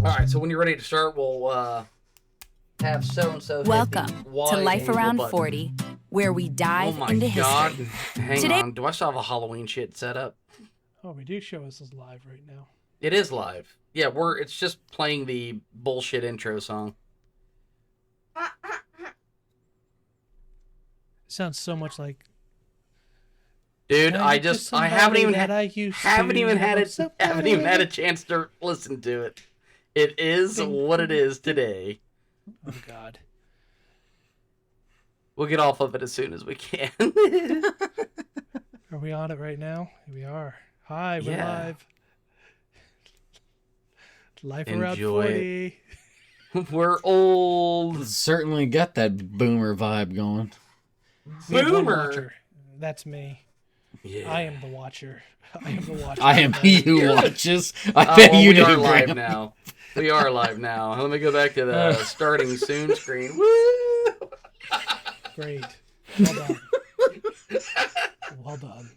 Alright, so when you're ready to start, we'll have so-and-so Welcome to Life Around 40, where we dive into history. Hang on, do I still have a Halloween shit set up? Oh, we do show us as live right now. It is live. Yeah, it's just playing the bullshit intro song. Sounds so much like... Dude, I haven't even had a chance to listen to it. It is what it is today. Oh God. We'll get off of it as soon as we can. Are we on it right now? Here we are. Hi, we're live. Life Around 40. We're old. Certainly got that boomer vibe going. Boomer. That's me. Yeah. I am the watcher. I am the watcher. I am he who watches. I bet you are didn't live now. We are live now. Let me go back to the starting soon screen. Woo! Great. Well done. Well done.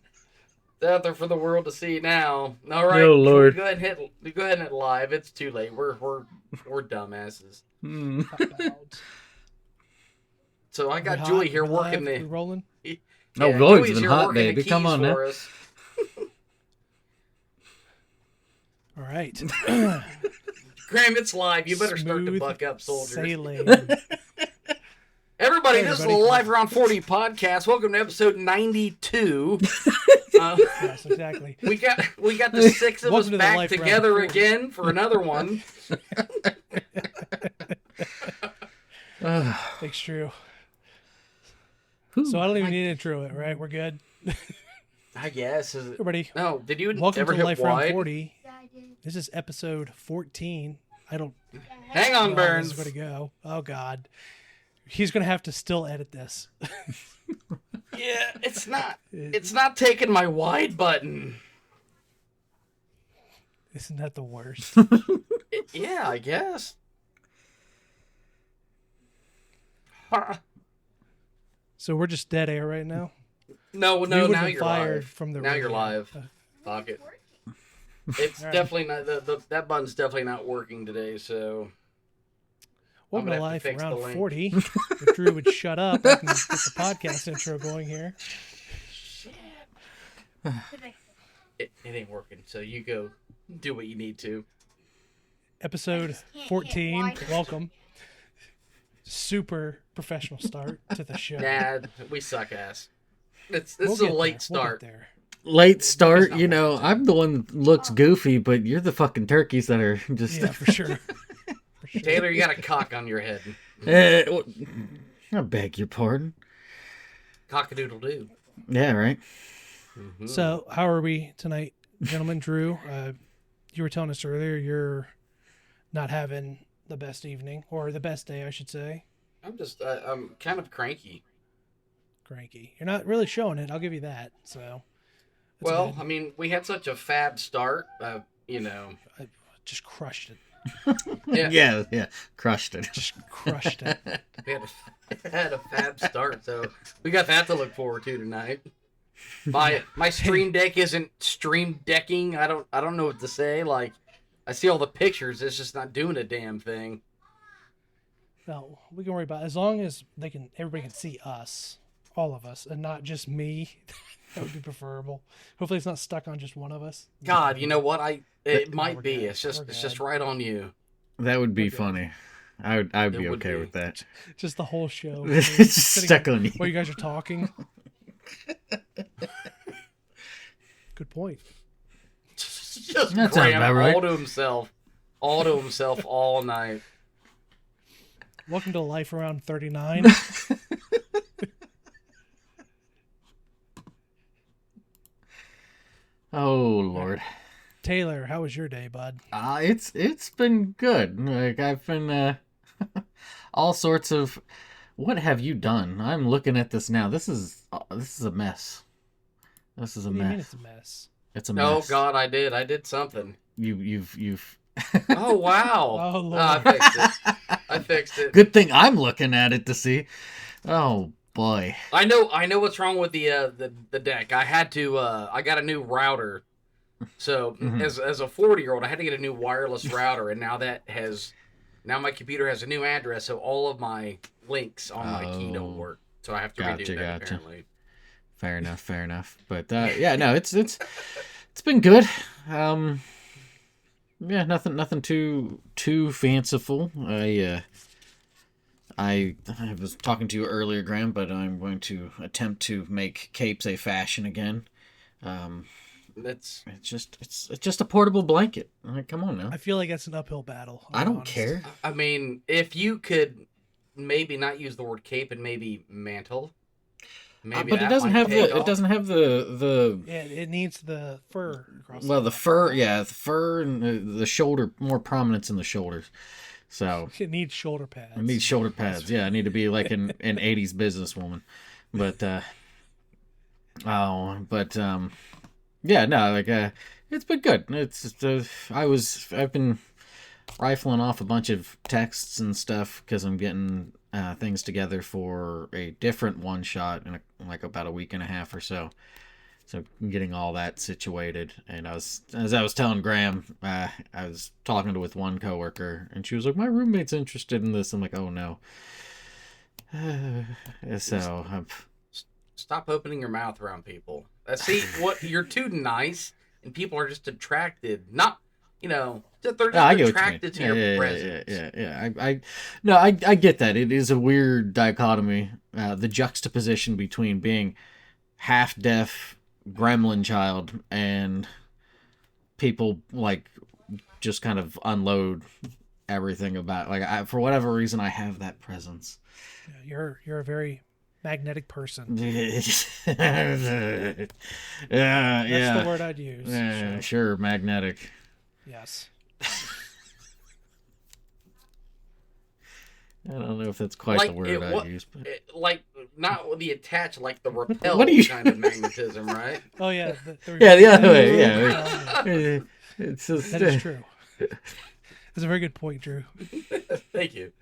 It's out there for the world to see now. All right. Oh Lord. Go ahead and hit live. It's too late. We're dumbasses. So I got Julie here working the. We rolling? Oh, Lloyd's been hot, baby. Come on now. All right. Graham, it's live. You better start to buck up, soldiers. Sailing. Everybody, this is the Life Around 40 podcast. Welcome to episode 92. Yes, exactly. We got the six of us Welcome to the back Life Around together 40. again for another one. It's true. So I don't even need to intro it, right? We're good. I guess. Everybody. No, did you Welcome ever to hit Life wide? Around 40. Yeah, I did. This is episode 14. I don't. Hang on, Burns. Where to go? Oh God. He's gonna have to still edit this. Yeah, it's not taking my wide button. Isn't that the worst? Yeah, I guess. So we're just dead air right now. No, We now would've been you're fired live. from the now radio. you're live. Fuck it. It's All right. definitely not that button's definitely not working today. So Welcome I'm to gonna have Life to fix the Around link. 40. If Drew would shut up, I can get the podcast intro going here. It ain't working. So you go do what you need to. Episode 14. Welcome. Super professional start to the show. Nah, we suck ass. This We'll is a get late there. start. We'll get there. Late start, you know, I'm the one that looks goofy, but you're the fucking turkeys that are just... Yeah, for sure. For sure. Taylor, you got a cock on your head. I beg your pardon. Cock-a-doodle-doo. Yeah, right? Mm-hmm. So, how are we tonight, gentlemen? Drew, you were telling us earlier you're not having the best evening, or the best day, I should say. I'm kind of cranky. Cranky. You're not really showing it. I'll give you that. So, that's Well, good. I mean, we had such a fab start, you know. I just crushed it. Yeah, crushed it. Just crushed it. We had a fab start, so we got that to look forward to tonight. My stream deck isn't stream decking. I don't know what to say. Like, I see all the pictures. It's just not doing a damn thing. No, we can worry about it. As long as everybody can see us, all of us, and not just me. That would be preferable. Hopefully, it's not stuck on just one of us. God, you know what? It might we're be. good. It's just We're good. right on you. That would be funny. I'd be would okay be. with that. Just the whole show. It's Sitting stuck on you. While you guys are talking. Good point. Just That sounds Graham about right. all to himself all night. Welcome to Life Around 39. Oh, Lord. Taylor, how was your day, bud? It's been good. Like, I've been, all sorts of... What have you done? I'm looking at this now. This is a mess. This is a What do you mean mess. it's a mess? It's a Oh mess. God, I did something. You've... Oh wow. Oh, Lord. I fixed it. Good thing I'm looking at it to see. Oh, boy. I know what's wrong with the deck. I had to I got a new router So as a 40-year-old, I had to get a new wireless router, and now my computer has a new address, so all of my links on my key don't work. So I have to redo that apparently. Fair enough. But yeah, no, it's been good. Yeah, nothing too fanciful. I was talking to you earlier, Graham, but I'm going to attempt to make capes a fashion again. It's just a portable blanket. Come on now. I feel like that's an uphill battle. I don't care. I mean, if you could maybe not use the word cape and maybe mantle. Maybe but it doesn't have the Yeah, it needs the fur across. Well, the fur and the shoulder, more prominence in the shoulders. So it needs shoulder pads. It needs shoulder pads. Yeah, I need to be like an 80s businesswoman. But yeah, no, like it's been good. I've been rifling off a bunch of texts and stuff because I'm getting things together for a different one shot in like about a week and a half or so. So I'm getting all that situated. And as I was telling Graham, I was talking with one coworker, and she was like, "My roommate's interested in this." I'm like, "Oh no." So stop opening your mouth around people. See, what you're too nice, and people are just attracted. Not, they're just attracted to your presence. Yeah. I get that. It is a weird dichotomy. The juxtaposition between being half deaf gremlin child and people like just kind of unload everything about for whatever reason I have that presence. Yeah, you're a very magnetic person. That's the word I'd use. Sure, magnetic. Yes. I don't know if that's quite the word I'd use, but not the attach, like the repel kind of magnetism, right? Oh yeah, the other way. Yeah, it's just, that is true. That's a very good point, Drew. Thank you.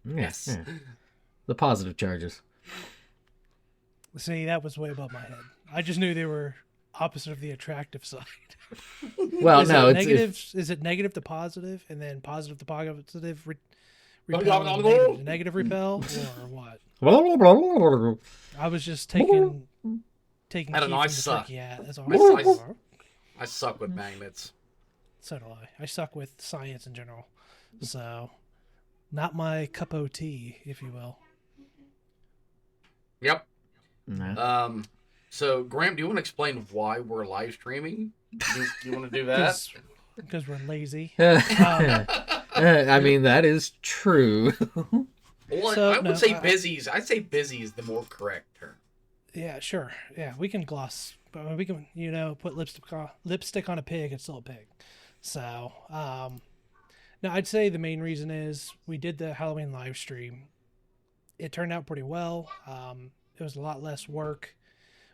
Yes, the positive charges. See, that was way above my head. I just knew they were opposite of the attractive side. Well, is it negative to positive, and then positive to positive? Repel, negative repel, or what? I was just taking. I don't know. I suck. Yeah, that's all. I suck with magnets. So do I. I suck with science in general. So, not my cup of tea, if you will. Yep. No. So, Graham, do you want to explain why we're live streaming? Do you want to do that? Because we're lazy. I mean, that is true. Well, I would say busy. I'd say busy is the more correct term. Yeah, sure. Yeah, we can gloss, but we can, put lipstick on a pig. It's still a pig. So, no, I'd say the main reason is we did the Halloween live stream. It turned out pretty well. It was a lot less work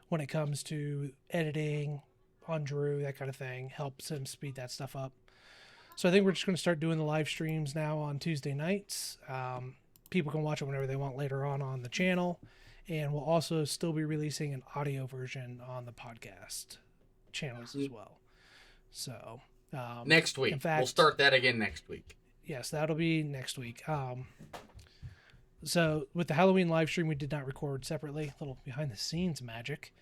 when it comes to editing on Drew, that kind of thing. Helps him speed that stuff up. So I think we're just going to start doing the live streams now on Tuesday nights. People can watch it whenever they want later on the channel. And we'll also still be releasing an audio version on the podcast channels as well. So next week. In fact, we'll start that again next week. Yes, that'll be next week. So with the Halloween live stream, we did not record separately. A little behind the scenes magic.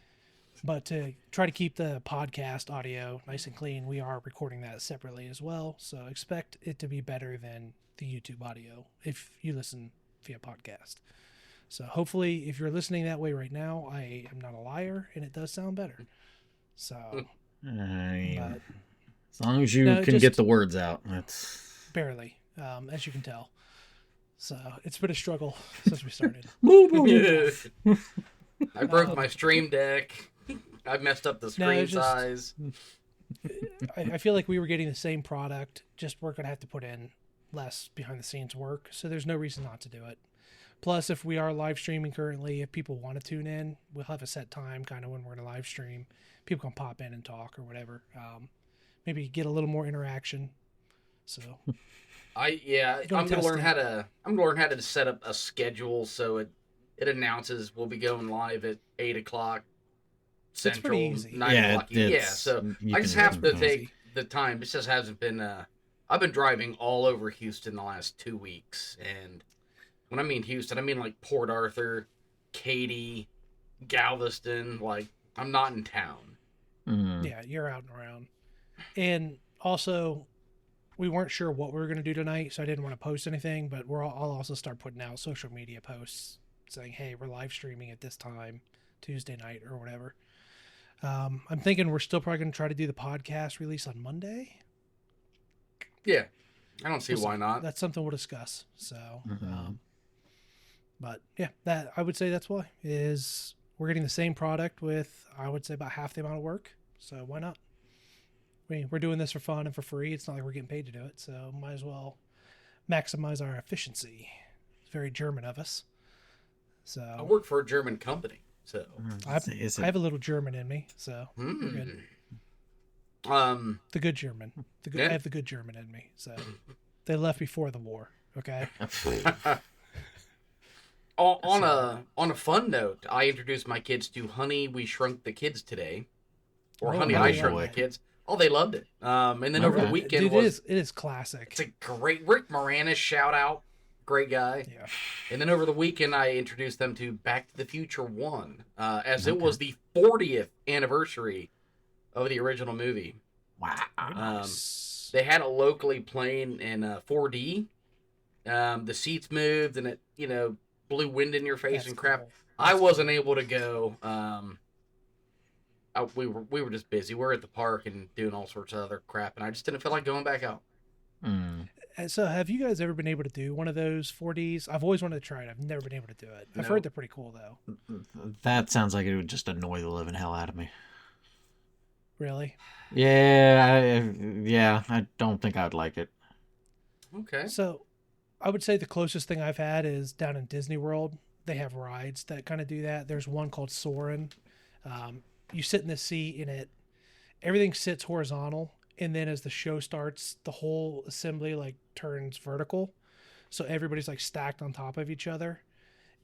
But to try to keep the podcast audio nice and clean, we are recording that separately as well. So expect it to be better than the YouTube audio if you listen via podcast. So hopefully, if you're listening that way right now, I am not a liar, and it does sound better. So, as long as you can get the words out, that's barely, as you can tell. So it's been a struggle since we started. I broke my stream deck. I messed up the screen size. I feel like we were getting the same product, just we're going to have to put in less behind the scenes work. So there's no reason not to do it. Plus, if we are live streaming currently, if people want to tune in, we'll have a set time kind of when we're in a live stream. People can pop in and talk or whatever. Maybe get a little more interaction. So I'm gonna learn how to set up a schedule so it announces we'll be going live at 8:00 Central, easy. 9 o'clock. Yeah, so I just have to pretty take easy. the time. It just hasn't been. I've been driving all over Houston the last 2 weeks, and when I mean Houston, I mean like Port Arthur, Katy, Galveston. Like I'm not in town. Yeah, you're out and around. And also, we weren't sure what we were going to do tonight, so I didn't want to post anything. But I'll also start putting out social media posts saying, "Hey, we're live streaming at this time, Tuesday night or whatever." I'm thinking we're still probably going to try to do the podcast release on Monday. Yeah, I don't see why not. That's something we'll discuss. So, but yeah, that I would say that's why is we're getting the same product with I would say about half the amount of work. So why not? We're doing this for fun and for free. It's not like we're getting paid to do it, so might as well maximize our efficiency. It's very German of us. So I work for a German company, so I have a little German in me, so we're good. The good German. I have the good German in me. So they left before the war. Okay. On a fun note, I introduced my kids to Honey, We Shrunk the Kids today, or Honey, I Shrunk the Kids. Oh, they loved it. And then over the weekend it is classic. It's a great Rick Moranis shout out, great guy. Yeah. And then over the weekend, I introduced them to Back to the Future 1, as it was the 40th anniversary of the original movie. Wow. They had it locally playing in 4D. The seats moved, and it blew wind in your face and crap. Cool. I wasn't able to go. We were just busy. We're at the park and doing all sorts of other crap, and I just didn't feel like going back out. So, have you guys ever been able to do one of those 4Ds? I've always wanted to try it. I've never been able to do it. I've heard they're pretty cool, though. That sounds like it would just annoy the living hell out of me. Really? Yeah, I don't think I would like it. Okay. So, I would say the closest thing I've had is down in Disney World. They have rides that kind of do that. There's one called Soarin'. You sit in the seat and everything sits horizontal. And then as the show starts, the whole assembly like turns vertical. So everybody's like stacked on top of each other.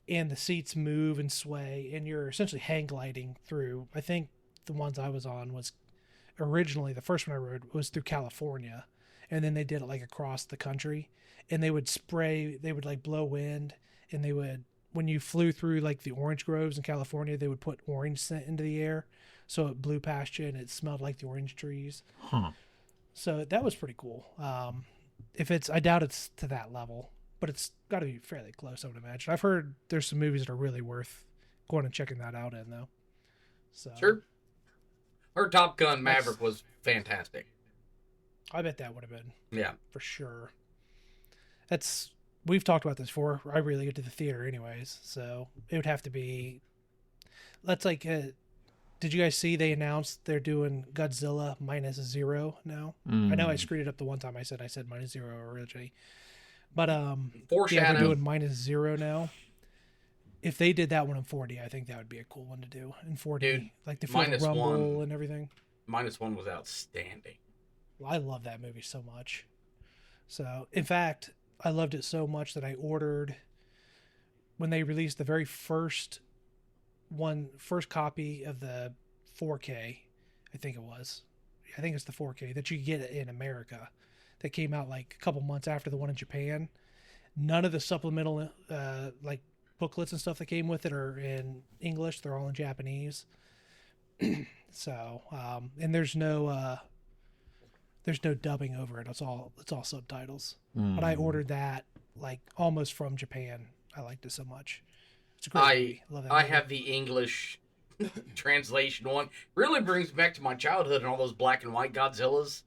And the seats move and sway. And you're essentially hang gliding through. I think the ones I was on was originally, the first one I rode was through California. And then they did it like across the country. And they would like blow wind. And they would, when you flew through like the orange groves in California, they would put orange scent into the air. So it blew past you and it smelled like the orange trees. Huh. So that was pretty cool. I doubt it's to that level, but it's got to be fairly close, I would imagine. I've heard there's some movies that are really worth going and checking that out in, though. So Sure. Her Top Gun Maverick was fantastic. I bet that would have been. Yeah. For sure. We've talked about this before. I really get to the theater anyways, so it would have to be. That's like. Did you guys see they announced they're doing Godzilla -0 now? I know I screwed it up the one time I said -0 originally, but Foreshadow. they're doing -0 now. If they did that one in 4D, I think that would be a cool one to do in 4D, Dude, like the full rumble -1 and everything. -1 was outstanding. Well, I love that movie so much. So, in fact, I loved it so much that I ordered when they released the very first copy of the 4K. I think it's the 4K that you get in America that came out like a couple months after the one in Japan. None of the supplemental like booklets and stuff that came with it are in English. They're all in Japanese. So and there's no dubbing over it. It's all subtitles. But I ordered that like almost from Japan. I liked it so much. It's a great movie. Love that movie. have the English translation one. Really brings me back to my childhood and all those black and white Godzillas.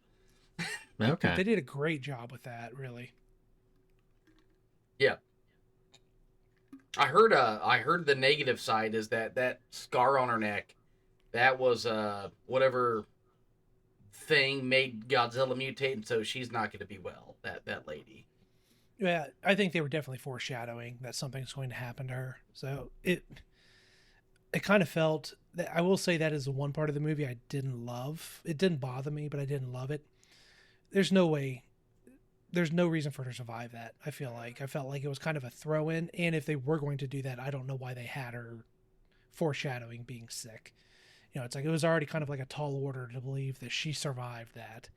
Okay. They did a great job with that, really. Yeah. I heard the negative side is that scar on her neck, that was whatever thing made Godzilla mutate, and so she's not going to be well. That lady. Yeah, I think they were definitely foreshadowing that something's going to happen to her. So it kind of felt that, I will say that is the one part of the movie I didn't love. It didn't bother me, but I didn't love it. There's no reason for her to survive that. I felt like it was kind of a throw in, and if they were going to do that, I don't know why they had her foreshadowing being sick. You know, it's like it was already kind of like a tall order to believe that she survived that.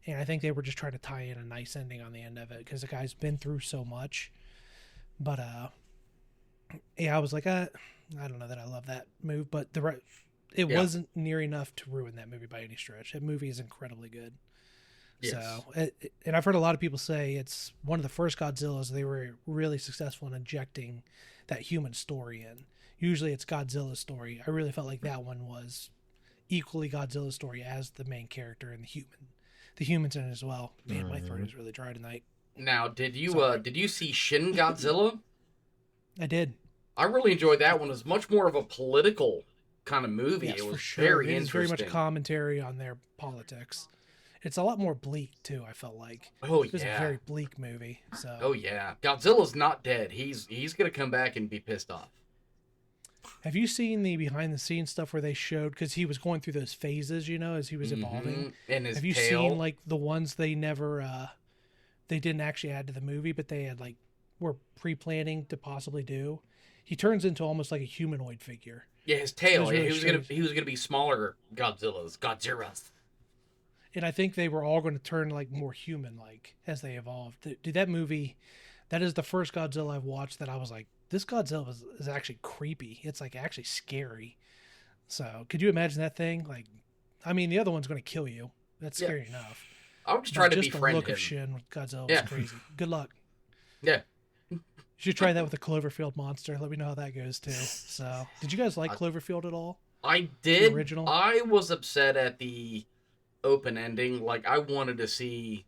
And I think they were just trying to tie in a nice ending on the end of it because the guy's been through so much. But yeah, I was like, I don't know that I love that move, but it wasn't near enough to ruin that movie by any stretch. That movie is incredibly good. Yes. So, and I've heard a lot of people say it's one of the first Godzillas. They were really successful in injecting that human story in. Usually it's Godzilla's story. I really felt like that one was equally Godzilla's story as the main character and the humans in it as well. Man, my throat is really dry tonight. Now, did you see Shin Godzilla? I did. I really enjoyed that one. It was much more of a political kind of movie. Yes, it was for sure. very interesting. Very much commentary on their politics. It's a lot more bleak too. I felt like. Oh it was a very bleak movie. So. Oh yeah, Godzilla's not dead. He's gonna come back and be pissed off. Have you seen the behind the scenes stuff where they showed, because he was going through those phases, you know, as he was evolving? And his Have you tail. seen like the ones they never, they didn't actually add to the movie, but they had like were pre-planning to possibly do? He turns into almost like a humanoid figure. Yeah, his tail. Really he was gonna be smaller Godzillas. And I think they were all going to turn like more human-like as they evolved. Dude, that movie, that is the first Godzilla I've watched that I was like, this Godzilla is actually creepy. It's like actually scary. So could you imagine that thing? Like, I mean, the other one's going to kill you. That's scary enough. I would just try to just befriend the look him. of Shin with Godzilla was crazy. Good luck. Yeah. You should try that with the Cloverfield monster. Let me know how that goes too. So, did you guys like Cloverfield at all? I did. The original? I was upset at the open ending. Like, I wanted to see.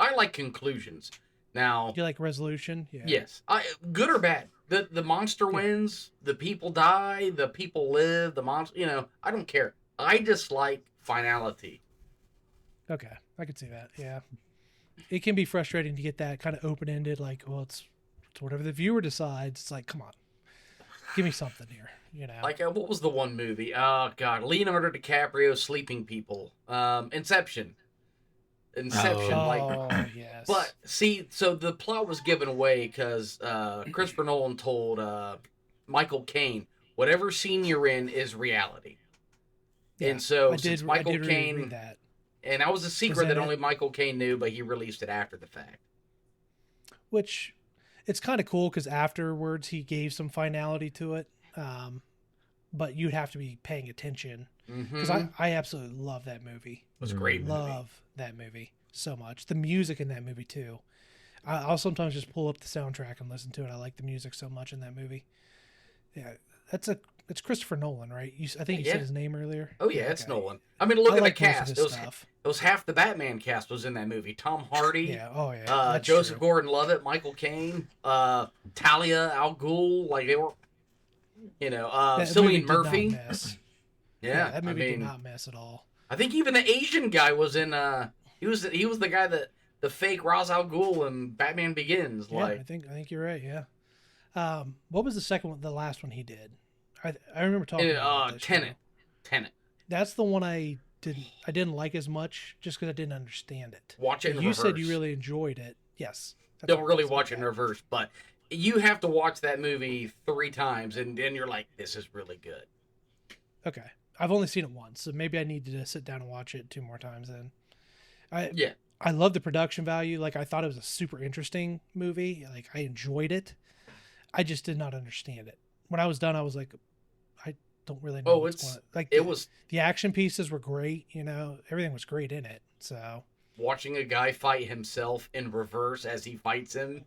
I like conclusions. Now, do you like resolution? Yeah. Yes. Good or bad. The monster wins. The people die. The people live. The monster. You know, I don't care. I just like finality. Okay, I could see that. Yeah, it can be frustrating to get that kind of open ended. Like, well, it's whatever the viewer decides. It's like, come on, give me something here. You know, like what was the one movie? Oh God, Leonardo DiCaprio, Sleeping People, Inception. Yes. But see, so the plot was given away because Christopher Nolan told Michael Caine, whatever scene you're in is reality. Yeah, and so since Michael Caine, and that was a secret that only Michael Caine knew, but he released it after the fact. Which, it's kind of cool because afterwards he gave some finality to it, but you'd have to be paying attention. Because I absolutely love that movie. It was a great movie. Love that movie so much. The music in that movie too. I'll sometimes just pull up the soundtrack and listen to it. I like the music so much in that movie. Yeah, it's Christopher Nolan, right? I think you said his name earlier. Oh yeah, it's Nolan. I mean, look at the cast. It was half the Batman cast was in that movie. Tom Hardy. Yeah. Oh yeah. Joseph Gordon-Levitt, Michael Caine, Talia al Ghul. Like they were, you know, Cillian Murphy. Yeah, that movie did not mess at all. I think even the Asian guy was in. He was the guy that the fake Ra's al Ghul in Batman Begins. Yeah, I think you're right. Yeah. What was the second one? The last one he did. I remember talking about this. Tenet. That's the one I didn't like as much just because I didn't understand it. Watch it in reverse. You said you really enjoyed it. Yes. Don't really watch it in reverse, but you have to watch that movie 3 times, and then you're like, this is really good. Okay. I've only seen it once, so maybe I need to sit down and watch it 2 more times then. I love the production value. Like, I thought it was a super interesting movie. Like, I enjoyed it. I just did not understand it. When I was done, I was like, I don't really know what's going on. Like, the action pieces were great, you know, everything was great in it. So watching a guy fight himself in reverse as he fights him,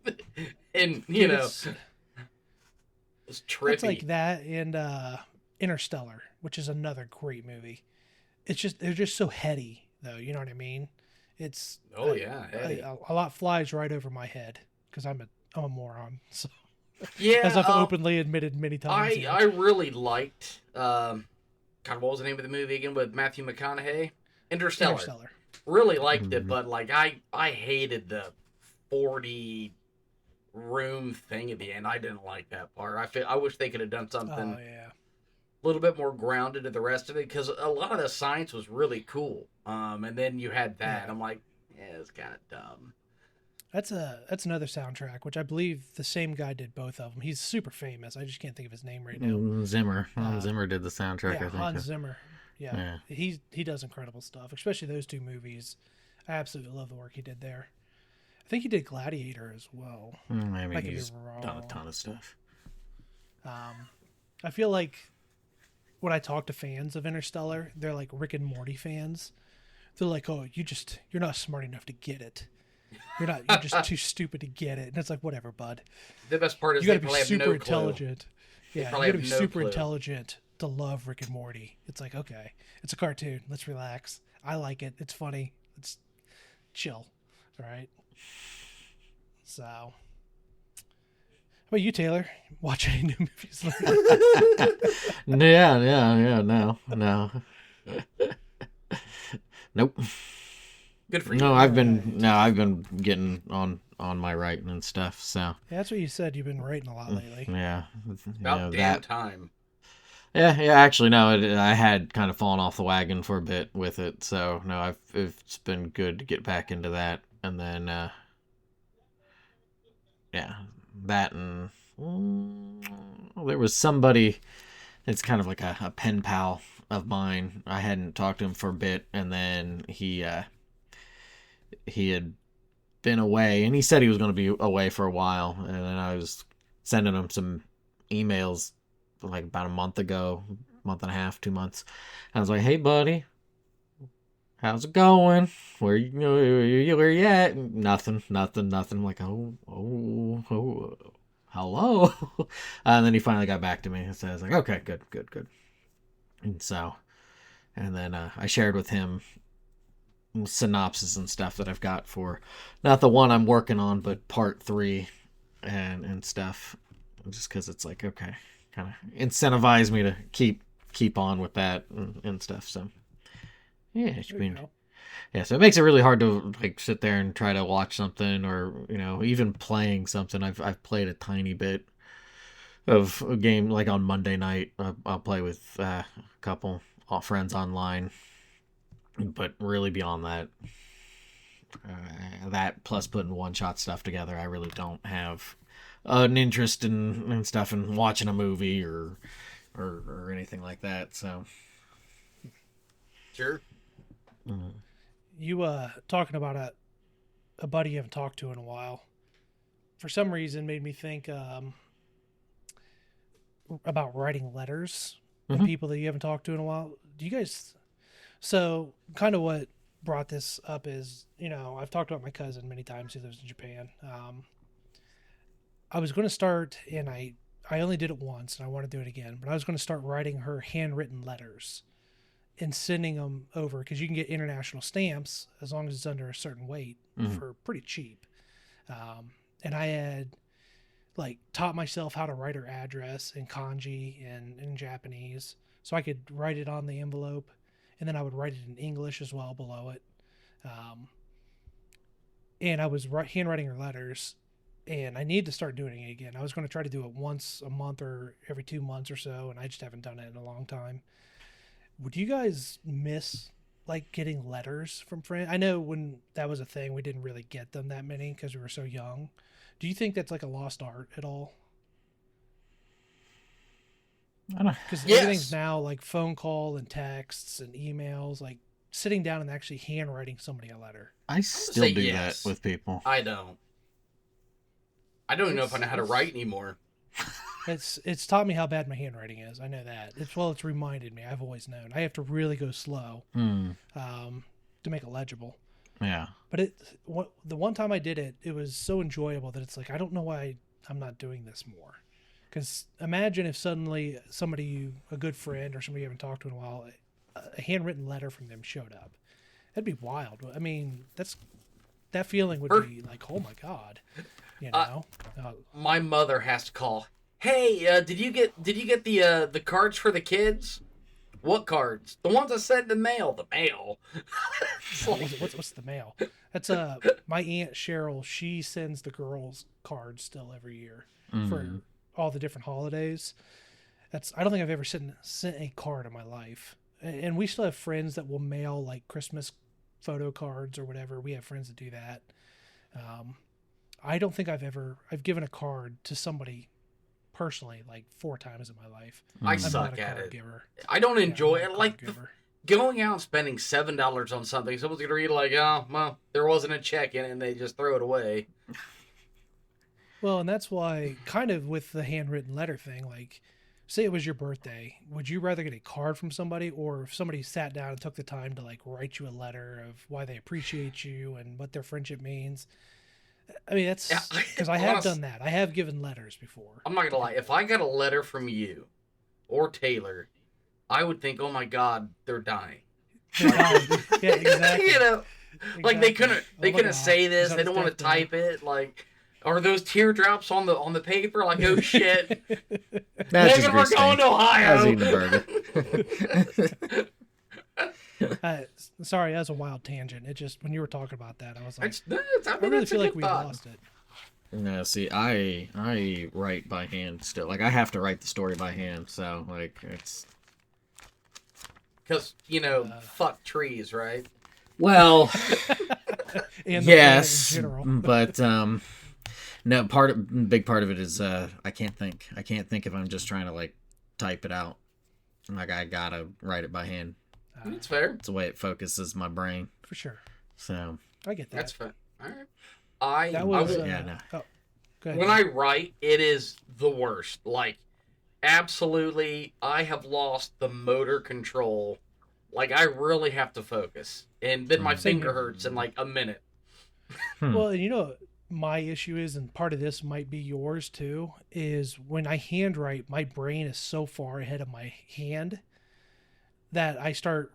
and you know, it's trippy. It's like that and Interstellar, which is another great movie. It's just they're just so heady, though. You know what I mean? It's heady. A lot flies right over my head because I'm a moron. So yeah, as I've openly admitted many times. I really liked God, what was the name of the movie again with Matthew McConaughey? Interstellar. Really liked it, but like I hated the 40 room thing at the end. I didn't like that part. I wish they could have done something a little bit more grounded to the rest of it, because a lot of the science was really cool. And then you had that. I'm like, it's kind of dumb. That's another soundtrack, which I believe the same guy did both of them. He's super famous. I just can't think of his name right now. Zimmer. Hans Zimmer did the soundtrack. I think. Hans Zimmer. Yeah. He does incredible stuff, especially those 2 movies. I absolutely love the work he did there. I think he did Gladiator as well. I mean, he's done a ton of stuff. I feel like when I talk to fans of Interstellar, they're like Rick and Morty fans. They're like, "Oh, you're not smart enough to get it. You're just too stupid to get it." And it's like, whatever, bud. The best part is you got to they be super no intelligent. Clue. Yeah, you got to be super intelligent to love Rick and Morty. It's like, okay, it's a cartoon. Let's relax. I like it. It's funny. Let's chill. All right. So, how about you, Taylor? Watch any new movies lately? No. Nope. Good for you. No, I've been getting on my writing and stuff. So yeah, that's what you said. You've been writing a lot lately. Yeah, about damn time. Yeah. Actually, no, I had kind of fallen off the wagon for a bit with it. So no, it's been good to get back into that, and then that and there was somebody. It's kind of like a pen pal of mine. I hadn't talked to him for a bit, and then he had been away, and he said he was going to be away for a while, and then I was sending him some emails like about a month ago, month and a half, 2 months. I was like, "Hey, buddy, how's it going? Where you at?" Nothing. I'm like, oh, hello. And then he finally got back to me and says, like, "Okay, good." And then I shared with him synopsis and stuff that I've got for not the one I'm working on, but part 3 and stuff, just because it's like, okay, kind of incentivize me to keep on with that and stuff. So yeah, so it makes it really hard to like sit there and try to watch something, or even playing something. I've played a tiny bit of a game, like on Monday night. I'll play with a couple friends online, but really beyond that, that plus putting one-shot stuff together, I really don't have an interest in stuff and watching a movie or anything like that. So sure. You talking about a buddy you haven't talked to in a while, for some reason made me think about writing letters to people that you haven't talked to in a while. Do you guys? So kind of what brought this up is, I've talked about my cousin many times who lives in Japan. I was going to start, and I only did it once, and I want to do it again, but I was going to start writing her handwritten letters and sending them over, because you can get international stamps as long as it's under a certain weight for pretty cheap. And I had like taught myself how to write her address in kanji and in Japanese, so I could write it on the envelope, and then I would write it in English as well below it. And I was handwriting her letters, and I need to start doing it again. I was going to try to do it once a month or every 2 months or so, and I just haven't done it in a long time. Would you guys miss like getting letters from friends? I know when that was a thing, we didn't really get them that many because we were so young. Do you think that's like a lost art at all? I don't. Because everything's now like phone call and texts and emails, like sitting down and actually handwriting somebody a letter. I still do that with people. I don't even know if I know how to write anymore. It's taught me how bad my handwriting is. I know that. It's reminded me. I've always known. I have to really go slow to make it legible. Yeah. But the one time I did it, it was so enjoyable that it's like, I don't know why I'm not doing this more. Because imagine if suddenly somebody, a good friend or somebody you haven't talked to in a while, a handwritten letter from them showed up. That'd be wild. I mean, that feeling would be like, oh my God, my mother has to call. Hey, did you get the cards for the kids? What cards? The ones I sent in the mail. The mail. What's the mail? That's my Aunt Cheryl. She sends the girls cards still every year for all the different holidays. I don't think I've ever sent a card in my life. And we still have friends that will mail like Christmas photo cards or whatever. We have friends that do that. I don't think I've given a card to somebody personally like 4 times in my life. I suck at it. Giver. I don't enjoy it. Like going out and spending $7 on something, someone's gonna read like, oh, well, there wasn't a check in it, and they just throw it away. Well, and that's why, kind of with the handwritten letter thing, like, say it was your birthday, would you rather get a card from somebody, or if somebody sat down and took the time to like write you a letter of why they appreciate you and what their friendship means? I mean, that's because I have done that. I have given letters before. I'm not gonna lie. If I got a letter from you or Taylor, I would think, oh my God, they're dying. Yeah, exactly. You know, like they couldn't God. say this. They don't want to type it. Like, are those teardrops on the paper? Like, oh shit. That's just we're going to Ohio. I was eating a burger. Sorry, that was a wild tangent. It just, when you were talking about that, I was like, I really feel like we lost it. No, see, I write by hand still. Like, I have to write the story by hand, so, like, it's... Because, fuck trees, right? Well, And yes, in general. but, no, big part of it is, I can't think. I can't think if I'm just trying to, like, type it out. Like, I gotta write it by hand. That's fair. It's the way it focuses my brain. For sure. So. I get that. That's fair. All right. That was, yeah, no. Oh, go ahead. When I write, it is the worst. Like, absolutely, I have lost the motor control. Like, I really have to focus. And then my finger hurts in, like, a minute. Well, and my issue is, and part of this might be yours too, is when I handwrite, my brain is so far ahead of my hand that I start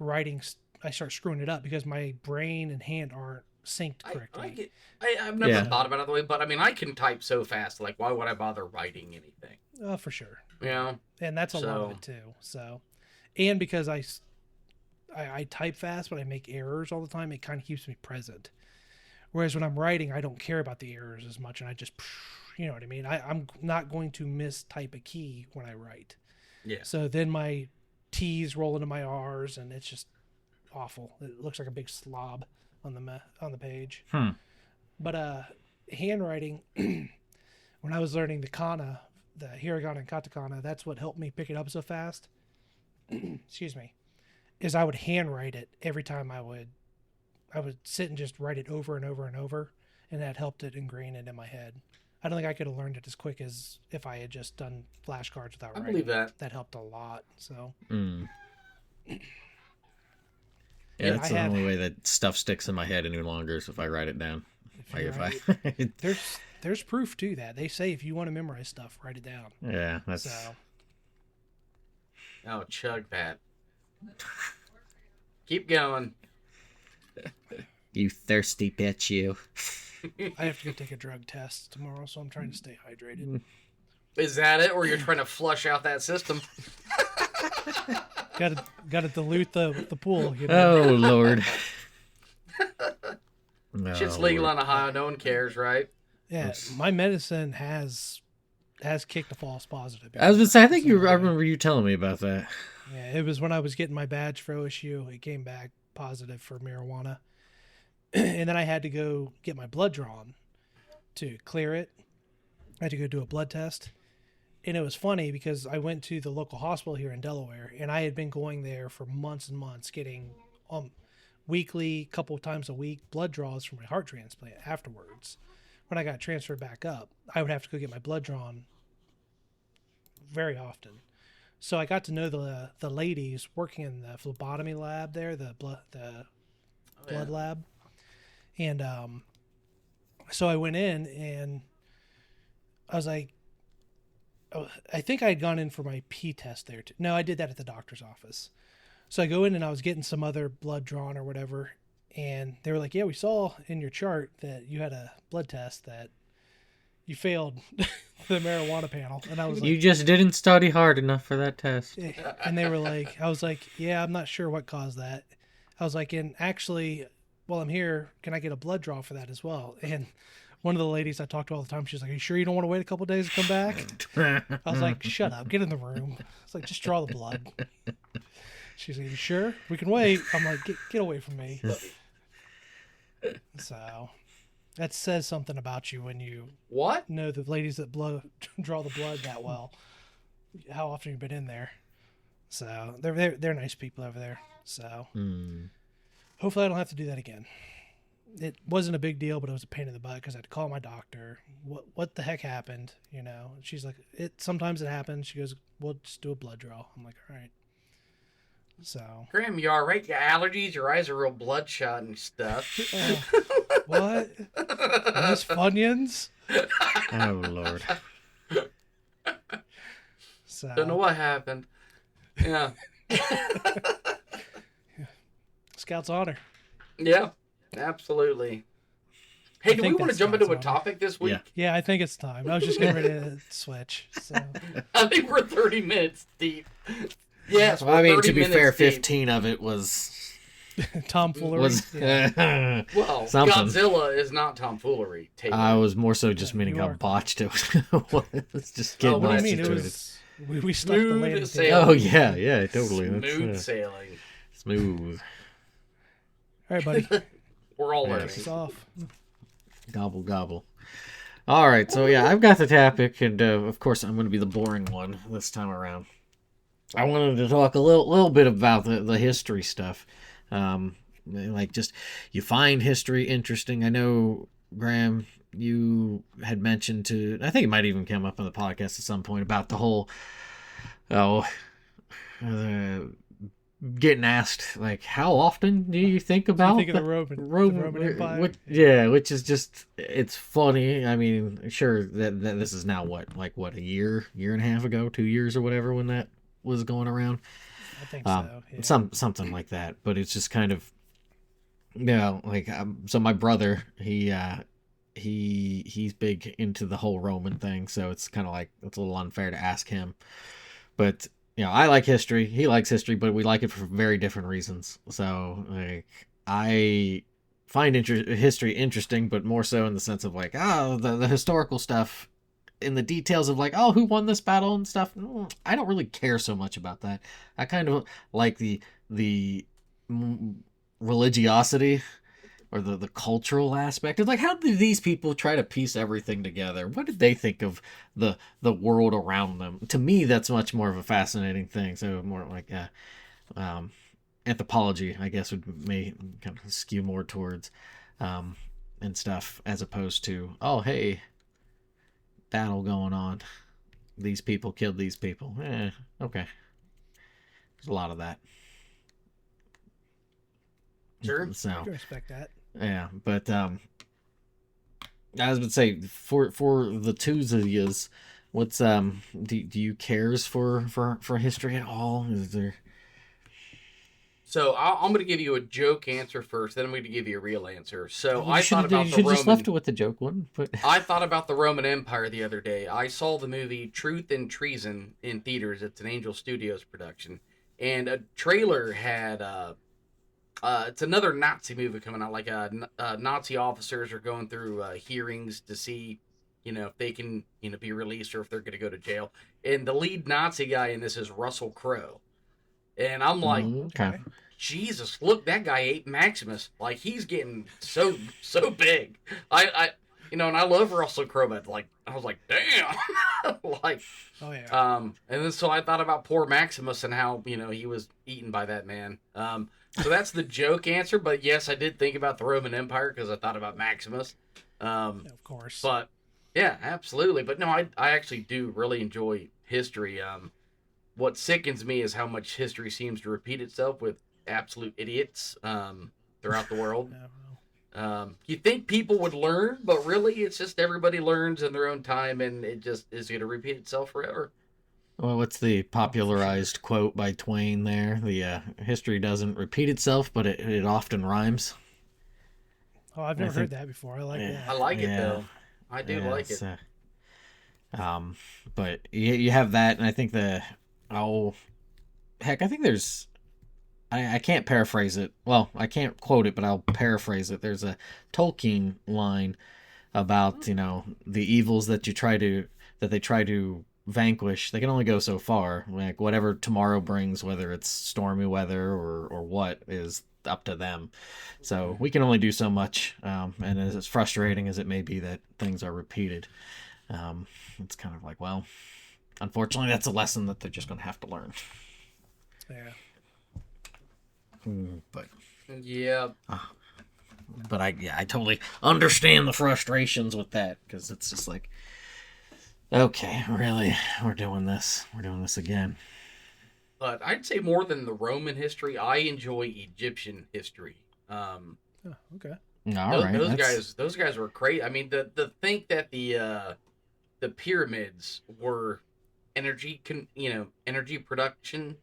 screwing it up because my brain and hand aren't synced correctly. I've never thought about it the way, but I mean, I can type so fast. Like, why would I bother writing anything? For sure. Yeah. And that's a lot of it too. So, and because I type fast, but I make errors all the time, it kind of keeps me present. Whereas when I'm writing, I don't care about the errors as much, and I just, you know what I mean? I'm not going to mistype a key when I write. Yeah. So then my T's roll into my R's, and it's just awful. It looks like a big slob on the page. But handwriting, when I was learning the kana, the hiragana and katakana, that's what helped me pick it up so fast. Excuse me. Is I would handwrite it every time I would sit and just write it over and over and over, and that helped it ingrain it in my head. I don't think I could have learned it as quick as if I had just done flashcards without writing. I believe that. That helped a lot. So. Yeah, that's the only way that stuff sticks in my head any longer is if I write it down. There's proof to that. They say if you want to memorize stuff, write it down. Yeah, that's. So. Oh, chug that. Keep going. You thirsty bitch, you. I have to go take a drug test tomorrow, so I'm trying to stay hydrated. Is that it, or you're trying to flush out that system? Got to dilute the pool. Oh Lord. Shit's legal in Ohio. No one cares, right? Yeah, my medicine has kicked a false positive. I was gonna say, I remember you telling me about that. Yeah, it was when I was getting my badge for OSU. It came back positive for marijuana. And then I had to go get my blood drawn to clear it. I had to go do a blood test. And it was funny because I went to the local hospital here in Delaware, and I had been going there for months and months getting weekly, couple of times a week, blood draws for my heart transplant afterwards. When I got transferred back up, I would have to go get my blood drawn very often. So I got to know the ladies working in the phlebotomy lab there, the blood lab. And so I went in and I was like, I think I had gone in for my pee test there too. No, I did that at the doctor's office. So I go in and I was getting some other blood drawn or whatever. And they were like, yeah, we saw in your chart that you had a blood test that you failed the marijuana panel. And I was like, you just didn't study hard enough for that test. And they were like, I was like, yeah, I'm not sure what caused that. I was like, and actually, while I'm here, can I get a blood draw for that as well? And one of the ladies I talk to all the time, she's like, are you sure you don't want to wait a couple of days to come back? I was like, shut up, get in the room. It's like, just draw the blood. She's like, you sure? We can wait. I'm like, get away from me. So that says something about you when you know the ladies that draw the blood that well. How often you've been in there. So they're nice people over there. So Hmm. hopefully I don't have to do that again. It wasn't a big deal, but it was a pain in the butt because I had to call my doctor. What the heck happened? You know, and she's like, sometimes it happens. She goes, we'll just do a blood draw. I'm like, all right. So Graham, you all right? You got allergies? Your eyes are real bloodshot and stuff. what? Miss Funyuns? Oh Lord. So Don't know what happened. Yeah. Scout's honor. Yeah, absolutely. Hey, do we think want to that's jump into a Scout's honor. topic this week? Yeah. Yeah, I think it's time. I was just getting ready to switch. So I think we're 30 minutes deep. Yes, Well, I mean, 30 to be minutes fair, deep. 15 of it was tomfoolery. Yeah. Well, something. Godzilla is not tomfoolery. Taylor. I was more so just meaning you how are. botched it was. It's just getting what What do do you you all mean? It situated. was we stuck the Smooth landing sailing. table. Oh yeah, totally. Smooth That's sailing. smooth. All right, buddy. We're all Yeah. learning. It's off. Gobble gobble. All right, so yeah, I've got the topic, and of course, I'm going to be the boring one this time around. I wanted to talk a little bit about the history stuff. Like just you find history interesting. I know, Graham, you had mentioned to, I think it might even come up on the podcast at some point about the whole, uh, getting asked like, how often do you think about think of the Roman Empire? which is just, it's funny. I mean, sure that this is now what a year and a half ago, 2 years or whatever when that was going around. I think so. Yeah. Something like that. But it's just kind of, like so my brother, he's big into the whole Roman thing, so it's kind of like it's a little unfair to ask him. But I like history. He likes history, but we like it for very different reasons. So like I find history interesting, but more so in the sense of like, the historical stuff, in the details of like, who won this battle and stuff. I don't really care so much about that. I kind of like the religiosity or the cultural aspect. It's like, how did these people try to piece everything together? What did they think of the world around them? To me, that's much more of a fascinating thing. So more like anthropology, I guess, may kind of skew more towards and stuff, as opposed to, hey, battle going on, these people killed these people. Okay, there's a lot of that. Sure. So I can respect that. yeah, but I was gonna say, for the twos of yous, what's do you cares for history at all? Is there? So I'm going to give you a joke answer first, then I'm going to give you a real answer. So You I should thought about you the should Roman. just left it with the joke one, but I thought about the Roman Empire the other day. I saw the movie Truth and Treason in theaters. It's an Angel Studios production, and a trailer had it's another Nazi movie coming out. Like Nazi officers are going through hearings to see, if they can, be released or if they're going to go to jail. And the lead Nazi guy in this is Russell Crowe. And I'm like, okay. Jesus, look, that guy ate Maximus. Like, he's getting so big. I and I love Russell Crowe, but I was like, damn. Like, Oh yeah. and then so I thought about poor Maximus and how, he was eaten by that man. So that's the joke answer, but yes, I did think about the Roman Empire because I thought about Maximus. Of course. But yeah, absolutely. But no, I actually do really enjoy history. What sickens me is how much history seems to repeat itself with absolute idiots throughout the world. You think people would learn, but really it's just everybody learns in their own time, and it just is going to repeat itself forever. Well, what's the popularized quote by Twain there? The history doesn't repeat itself, but it often rhymes. Oh, I've never heard that before. I like Yeah. that. I like it Yeah. though. I do like it. But you have that, and I think I think there's, I can't paraphrase it. Well, I can't quote it, but I'll paraphrase it. There's a Tolkien line about, the evils that they try to vanquish. They can only go so far. Like, whatever tomorrow brings, whether it's stormy weather or what, is up to them. So we can only do so much. And as frustrating as it may be that things are repeated, it's kind of like, well, unfortunately, that's a lesson that they're just going to have to learn. Yeah. But Yeah. but I totally understand the frustrations with that, because it's just like, okay, really, we're doing this again. But I'd say more than the Roman history, I enjoy Egyptian history. Oh, okay. All right, Those guys were great. I mean, the think that the pyramids were energy production,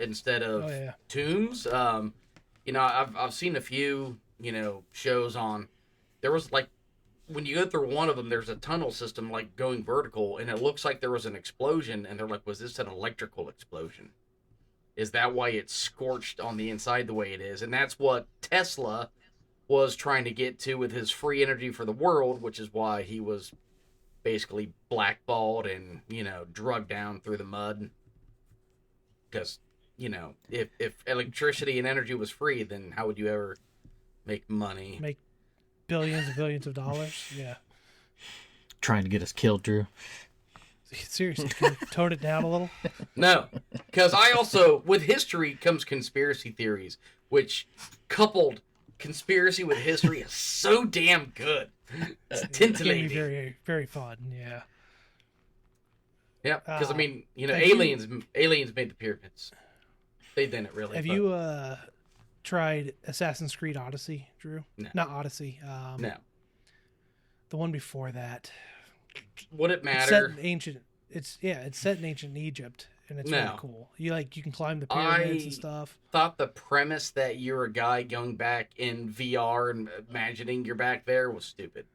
instead of Oh yeah. tombs. I've seen a few, shows on. There was like, when you go through one of them, there's a tunnel system like going vertical, and it looks like there was an explosion, and they're like, was this an electrical explosion? Is that why it's scorched on the inside the way it is? And that's what Tesla was trying to get to with his free energy for the world, which is why he was basically blackballed and, drugged down through the mud. Because, if electricity and energy was free, then how would you ever make money? Make billions and billions of dollars. Yeah. Trying to get us killed, Drew. Seriously, can you tone it down a little? No, because I also, with history comes conspiracy theories, which coupled conspiracy with history is so damn good. It's It can be titillating. very, very fun. Yeah. Yeah, because have aliens made the pyramids. They didn't really. Have you tried Assassin's Creed Odyssey, Drew? No. Not Odyssey. No. The one before that. Would it It's set matter? in ancient. It's set in ancient Egypt, and it's No. really cool. You can climb the pyramids and I stuff. thought the premise that you're a guy going back in VR and imagining you're back there was stupid.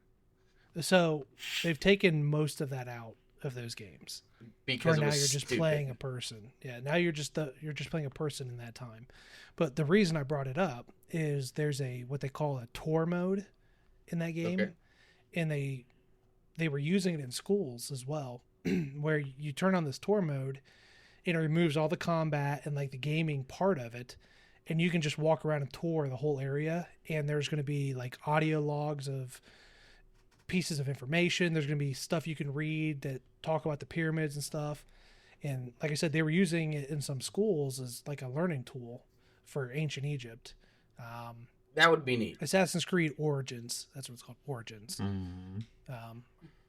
So they've taken most of that out of those games. Because Where it now was you're just stupid. playing a person. Yeah, now you're just playing a person in that time. But the reason I brought it up is there's what they call a tour mode in that game, Okay. and they were using it in schools as well, where you turn on this tour mode, and it removes all the combat and like the gaming part of it, and you can just walk around and tour the whole area. And there's going to be like audio logs of pieces of information. There's going to be stuff you can read that talk about the pyramids and stuff. And like I said, they were using it in some schools as like a learning tool for ancient Egypt. That would be neat. Assassin's Creed Origins. That's what it's called, Origins. Mm.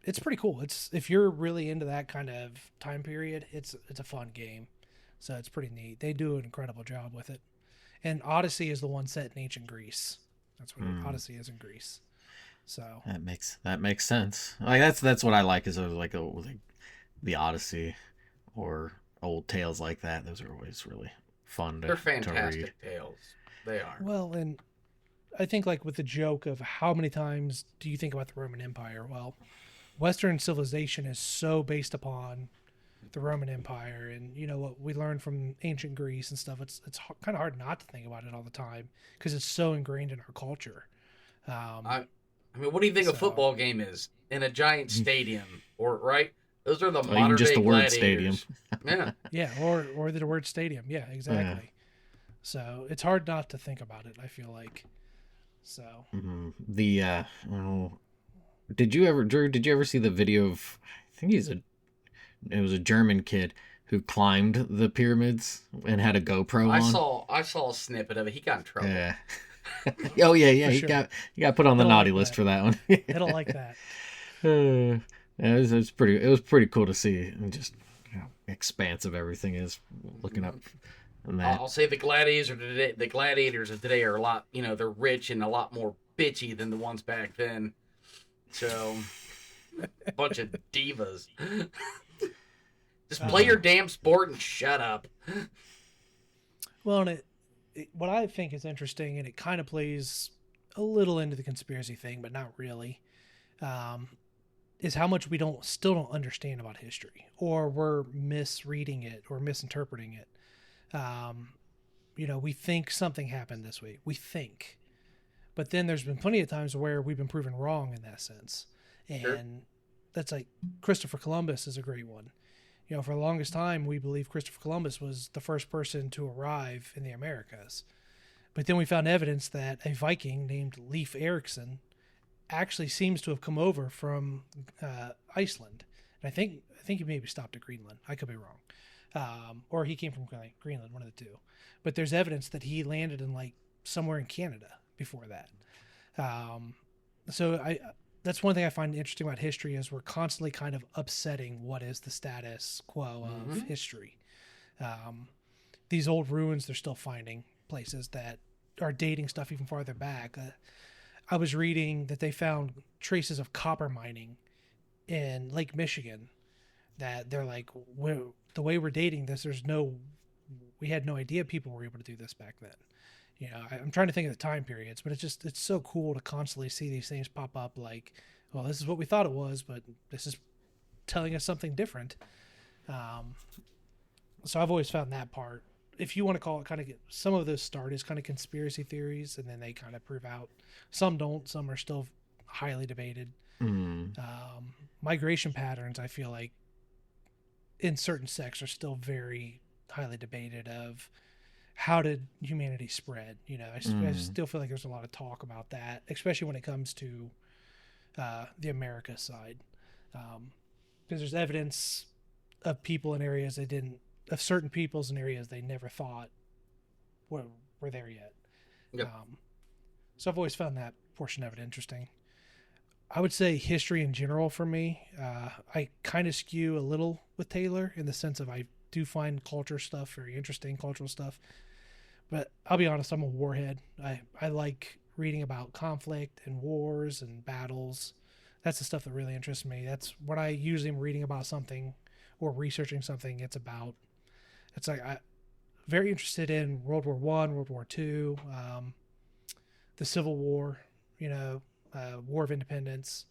It's pretty cool. If you're really into that kind of time period, it's a fun game. So it's pretty neat. They do an incredible job with it. And Odyssey is the one set in ancient Greece. That's what Odyssey is in Greece. So That makes sense. Like that's what I like, is like the Odyssey or old tales like that. Those are always really fun They're to fantastic read. tales. They are. well, and I think like with the joke of how many times do you think about the Roman Empire? Well, Western civilization is so based upon the Roman Empire, and what we learned from ancient Greece and stuff. It's kind of hard not to think about it all the time because it's so ingrained in our culture. I mean, what do you think a football game is in a giant stadium? Right? Those are the Even modern just day the word gladiators. stadium. Yeah. Yeah, or the word stadium. Yeah, exactly. So it's hard not to think about it, I feel like. So The did you ever, Drew? Did you ever see the video of? I think it was a German kid who climbed the pyramids and had a GoPro on. I saw a snippet of it. He got in trouble. Yeah. Oh yeah. For He sure. got put on the They'll naughty like list that. for that one. they don't like that. Yeah, it was pretty cool to see, and just expansive everything is, looking up and that. I'll say the gladiators of today are a lot, they're rich and a lot more bitchy than the ones back then. So, a bunch of divas. Just play your damn sport and shut up. Well, and what I think is interesting, and it kind of plays a little into the conspiracy thing, but not really, is how much we still don't understand about history, or we're misreading it or misinterpreting it. We think something happened this way. We think. But then there's been plenty of times where we've been proven wrong in that sense. And Sure. That's like Christopher Columbus is a great one. For the longest time, we believe Christopher Columbus was the first person to arrive in the Americas. But then we found evidence that a Viking named Leif Erikson actually seems to have come over from Iceland. And I think he maybe stopped at Greenland. I could be wrong. or he came from Greenland, one of the two. But there's evidence that he landed in like somewhere in Canada before that. So that's one thing I find interesting about history is we're constantly kind of upsetting what is the status quo of history. These old ruins, they're still finding places that are dating stuff even farther back. I was reading that they found traces of copper mining in Lake Michigan that they're like, the way we're dating this, we had no idea people were able to do this back then. You know, I'm trying to think of the time periods, but it's so cool to constantly see these things pop up like, well, this is what we thought it was, but this is telling us something different. So I've always found that part, if you want to call it, kind of some of those start as kind of conspiracy theories, and then they kind of prove out. Some don't. Some are still highly debated. Migration patterns, I feel like, in certain sects are still very highly debated of how did humanity spread. You know, I still feel like there's a lot of talk about that, especially when it comes to the America side, because there's evidence of people in areas of certain peoples in areas they never thought were there yet. Yep. So I've always found that portion of it interesting. I would say history in general for me, I kind of skew a little with Taylor in the sense of I do find culture stuff very interesting, cultural stuff. But I'll be honest, I'm a warhead. I like reading about conflict and wars and battles. That's the stuff that really interests me. That's when I usually am reading about something or researching something. It's like I'm very interested in World War I, World War II, the Civil War, War of Independence.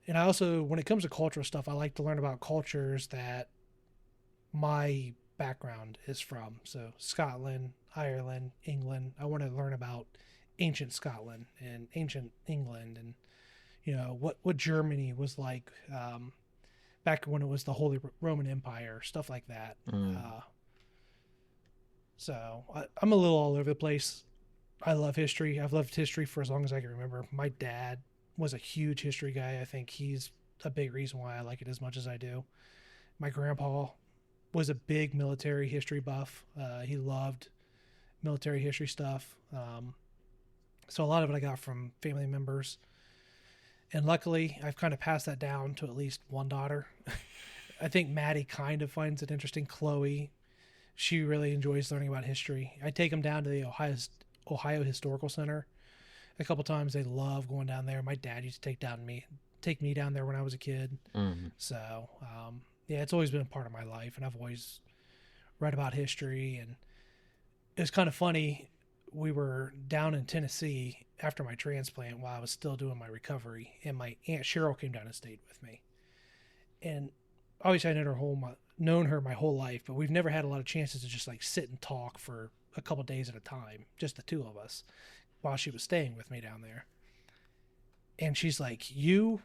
And I also, when it comes to cultural stuff, I like to learn about cultures that my background is from. So Scotland, Ireland, England. I want to learn about ancient Scotland and ancient England, and what Germany was like back when it was the Holy Roman Empire, stuff like that. So I'm a little all over the place. I love history. I've loved history for as long as I can remember. My dad was a huge history guy. I think he's a big reason why I like it as much as I do. My grandpa was a big military history buff. He loved military history stuff. So a lot of it I got from family members. And luckily, I've kind of passed that down to at least one daughter. I think Maddie kind of finds it interesting. Chloe, she really enjoys learning about history. I take them down to the Ohio Historical Center a couple times. They love going down there. My dad used to take me down there when I was a kid. So yeah, it's always been a part of my life, and I've always read about history. And it was kind of funny. We were down in Tennessee after my transplant while I was still doing my recovery, and my Aunt Cheryl came down and stayed with me. And obviously I known her my whole life, but we've never had a lot of chances to just like sit and talk for a couple days at a time, just the two of us, while she was staying with me down there. And she's like, you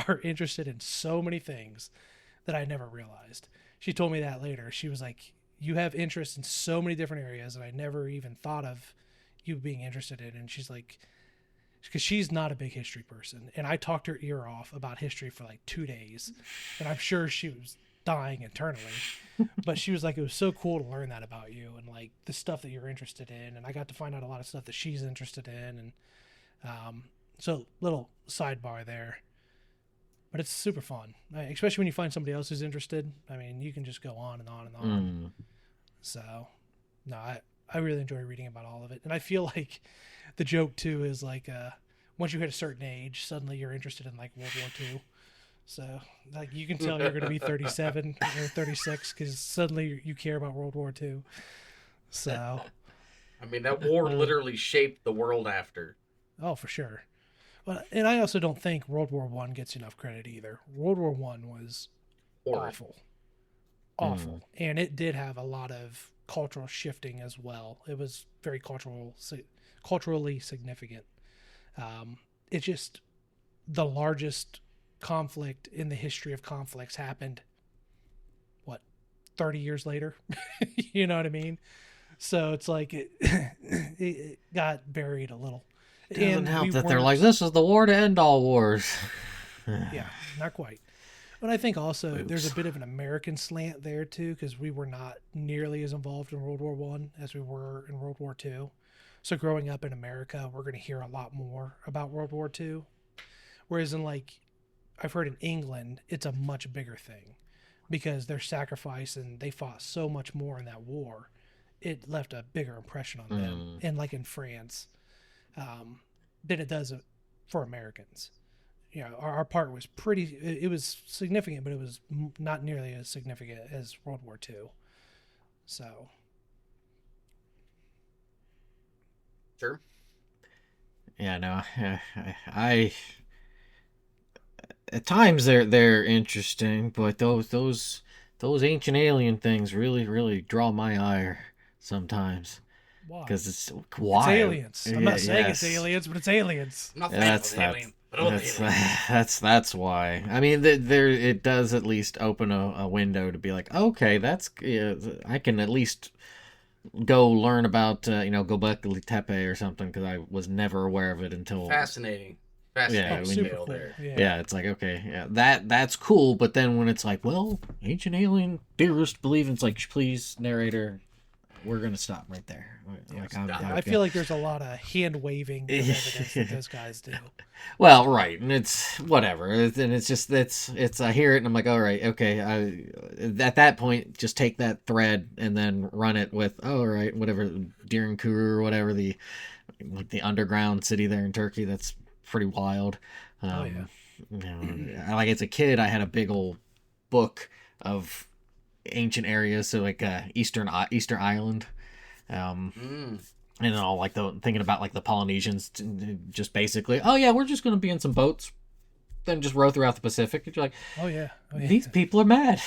are interested in so many things that I never realized. She told me that later. She was like, you have interest in so many different areas that I never even thought of you being interested in. And she's like, because she's not a big history person. And I talked her ear off about history for like 2 days. And I'm sure she was dying internally. But she was like, it was so cool to learn that about you and like the stuff that you're interested in. And I got to find out a lot of stuff that she's interested in. And so little sidebar there. But it's super fun, especially when you find somebody else who's interested. I mean, you can just go on and on and on. So, no, I really enjoy reading about all of it. And I feel like the joke, too, is like once you hit a certain age, suddenly you're interested in, like, World War II. So, like, you can tell you're going to be 37 or 36 because suddenly you care about World War II. So. I mean, that war literally shaped the world after. Oh, for sure. Well, and I also don't think World War I gets enough credit either. World War I was awful. And it did have a lot of cultural shifting as well. It was very culturally significant. It's just the largest conflict in the history of conflicts happened, 30 years later? You know what I mean? So it's like it got buried a little. It doesn't help that they're like, this is the war to end all wars. Yeah, not quite. But I think also there's a bit of an American slant there too, because we were not nearly as involved in World War One as we were in World War Two. So growing up in America, we're going to hear a lot more about World War Two. Whereas in like, I've heard in England, it's a much bigger thing because their sacrifice and they fought so much more in that war. It left a bigger impression on them. And like in France, than it does for Americans. You know, our part was it was significant, but it was not nearly as significant as World War II. So. Sure. Yeah, no, I at times they're interesting, but those ancient alien things really draw my ire sometimes. Why? Because it's It's aliens. I'm not saying it's aliens, but it's aliens. I'm not saying it's an alien. That's why. I mean, there it does at least open a window to be like, okay, I can at least go learn about Göbekli Tepe or something, because I was never aware of it until Fascinating. Yeah, super cool. there. Yeah. It's like, okay, yeah, that's cool. But then when it's like, well, ancient alien theorists believe, it's like, please, narrator, we're gonna stop right there. Like, I feel like there's a lot of hand waving of evidence that those guys do. Well, right, and it's whatever, and it's just it's I hear it and I'm like, all right, okay. At that point, just take that thread and then run it with, oh, all right, whatever, Dirinkuru or whatever, the underground city there in Turkey. That's pretty wild. You know, like as a kid, I had a big old book of ancient areas, so like Easter Island, and then all like thinking about like the Polynesians, just basically, oh yeah, we're just gonna be in some boats, then just row throughout the Pacific. And you're like, oh yeah, these people are mad,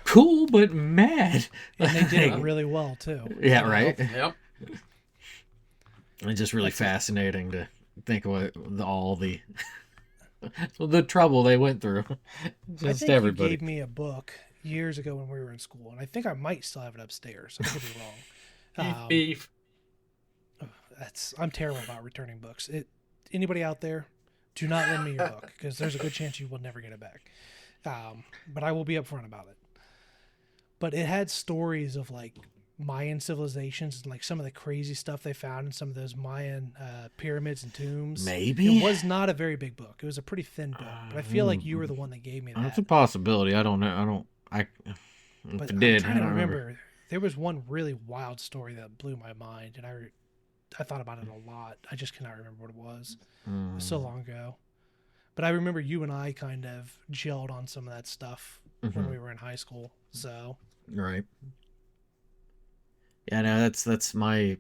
cool, but mad, and they did it really well too. Yeah, right. Yep. It's just really fascinating to think about all the the trouble they went through. Just I think everybody. You gave me a book years ago when we were in school, and I think I might still have it upstairs. I could be wrong. Beef. I'm terrible about returning books. Anybody out there, do not lend me your book, because there's a good chance you will never get it back. But I will be upfront about it. But it had stories of like Mayan civilizations and like some of the crazy stuff they found in some of those Mayan pyramids and tombs. Maybe it was not a very big book. It was a pretty thin book, but I feel like you were the one that gave me that. That's a possibility. I don't know. But I'm trying to remember. There was one really wild story that blew my mind, and I thought about it a lot. I just cannot remember what it was. It was so long ago. But I remember you and I kind of gelled on some of that stuff when we were in high school. So right. Yeah, no, that's my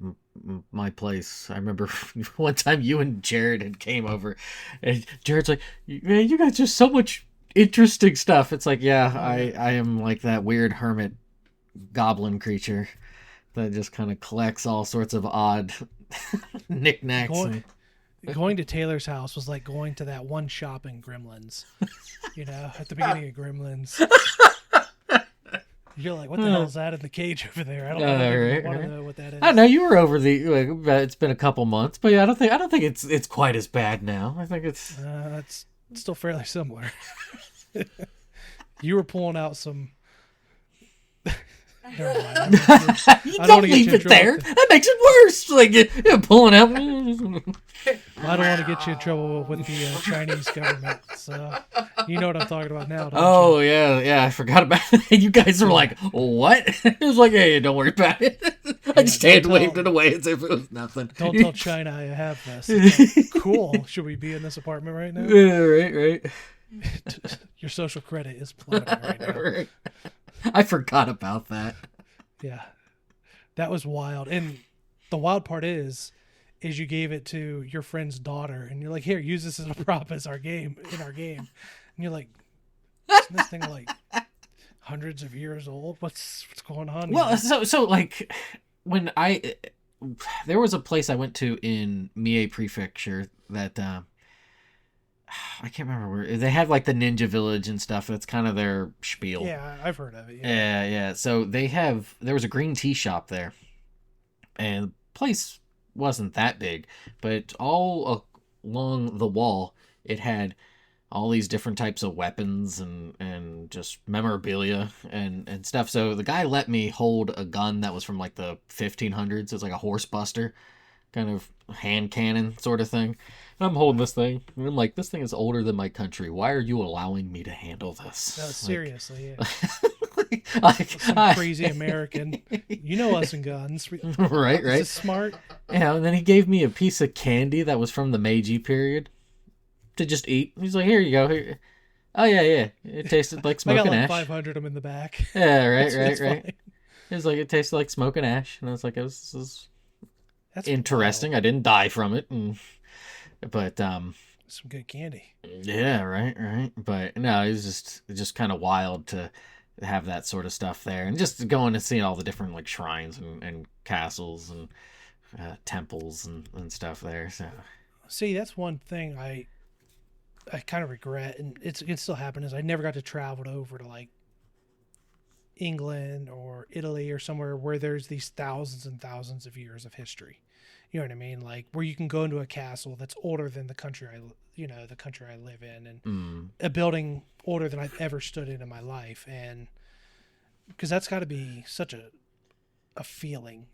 place. I remember one time you and Jared had came over, and Jared's like, man, you got just so much interesting stuff. It's like, yeah, I am like that weird hermit goblin creature that just kind of collects all sorts of odd knickknacks. Going to Taylor's house was like going to that one shop in Gremlins. You know, at the beginning of Gremlins. You're like, what the hell is that in the cage over there? I don't want to know what that is. I know you were over it's been a couple months, but yeah, I don't think it's quite as bad now. I think it's still fairly similar. You were pulling out some. Never mind. You don't leave it there. That makes it worse. Like you're pulling out. I don't want to get you in trouble with the Chinese government. So you know what I'm talking about now. Oh you? Yeah. I forgot about it. You guys were like, "What?" It was like, "Hey, don't worry about it." I just waved it away as if it was nothing. Don't tell China I have this. Like, cool. Should we be in this apartment right now? Yeah, right. Your social credit is plummeting right now. Right. I forgot about that. Yeah. That was wild. And the wild part is you gave it to your friend's daughter and you're like, here, use this as a prop in our game. And you're like, isn't this thing like hundreds of years old? What's going on? Well, so like when there was a place I went to in Mie Prefecture that I can't remember where they have like the ninja village and stuff. That's kind of their spiel. Yeah, I've heard of it. Yeah. So there was a green tea shop there, and the place wasn't that big, but all along the wall it had all these different types of weapons and just memorabilia and stuff. So the guy let me hold a gun that was from like the 1500s. It's like a horse buster, kind of hand cannon sort of thing. And I'm holding this thing, and I'm like, this thing is older than my country. Why are you allowing me to handle this? No, seriously, yeah. Like, Crazy American. You know us and guns. Right. Is this smart? Yeah, and then he gave me a piece of candy that was from the Meiji period to just eat. He's like, here you go. Here. Oh, yeah. It tasted like I smoking got like ash. 500 of them in the back. Yeah, right. It's It fine. was like, it tasted like smoking ash. And I was like, this is That's interesting. wild. I didn't die from it. But, Some good candy. yeah, right. But, no, it was just kind of wild to have that sort of stuff there. And just going to see all the different, like, shrines and castles and temples and stuff there. So, See, that's one thing I kind of regret, and it can still happen, is I never got to travel over to like England or Italy or somewhere where there's these thousands and thousands of years of history. You know what I mean? Like where you can go into a castle that's older than the country the country I live in, and a building older than I've ever stood in my life, and because that's got to be such a feeling,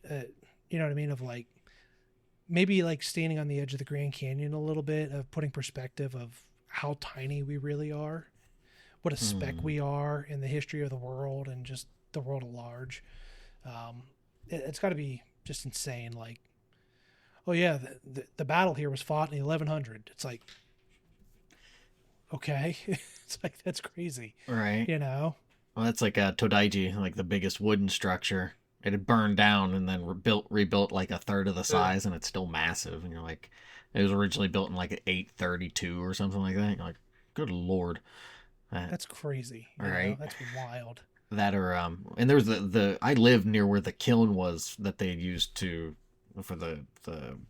you know what I mean? Of like maybe like standing on the edge of the Grand Canyon a little bit, of putting perspective of how tiny we really are, what a speck we are in the history of the world and just the world at large. It's got to be just insane. Like, oh yeah, the battle here was fought in 1100. It's like, okay, it's like that's crazy, right. you know? Well, that's like Todaiji, like the biggest wooden structure. It had burned down and then rebuilt like a third of the size, and it's still massive. And you're like, it was originally built in like 832 or something like that. You're like, good lord, That's crazy. You know? Right? That's wild. That or and there was the I lived near where the kiln was that they used for the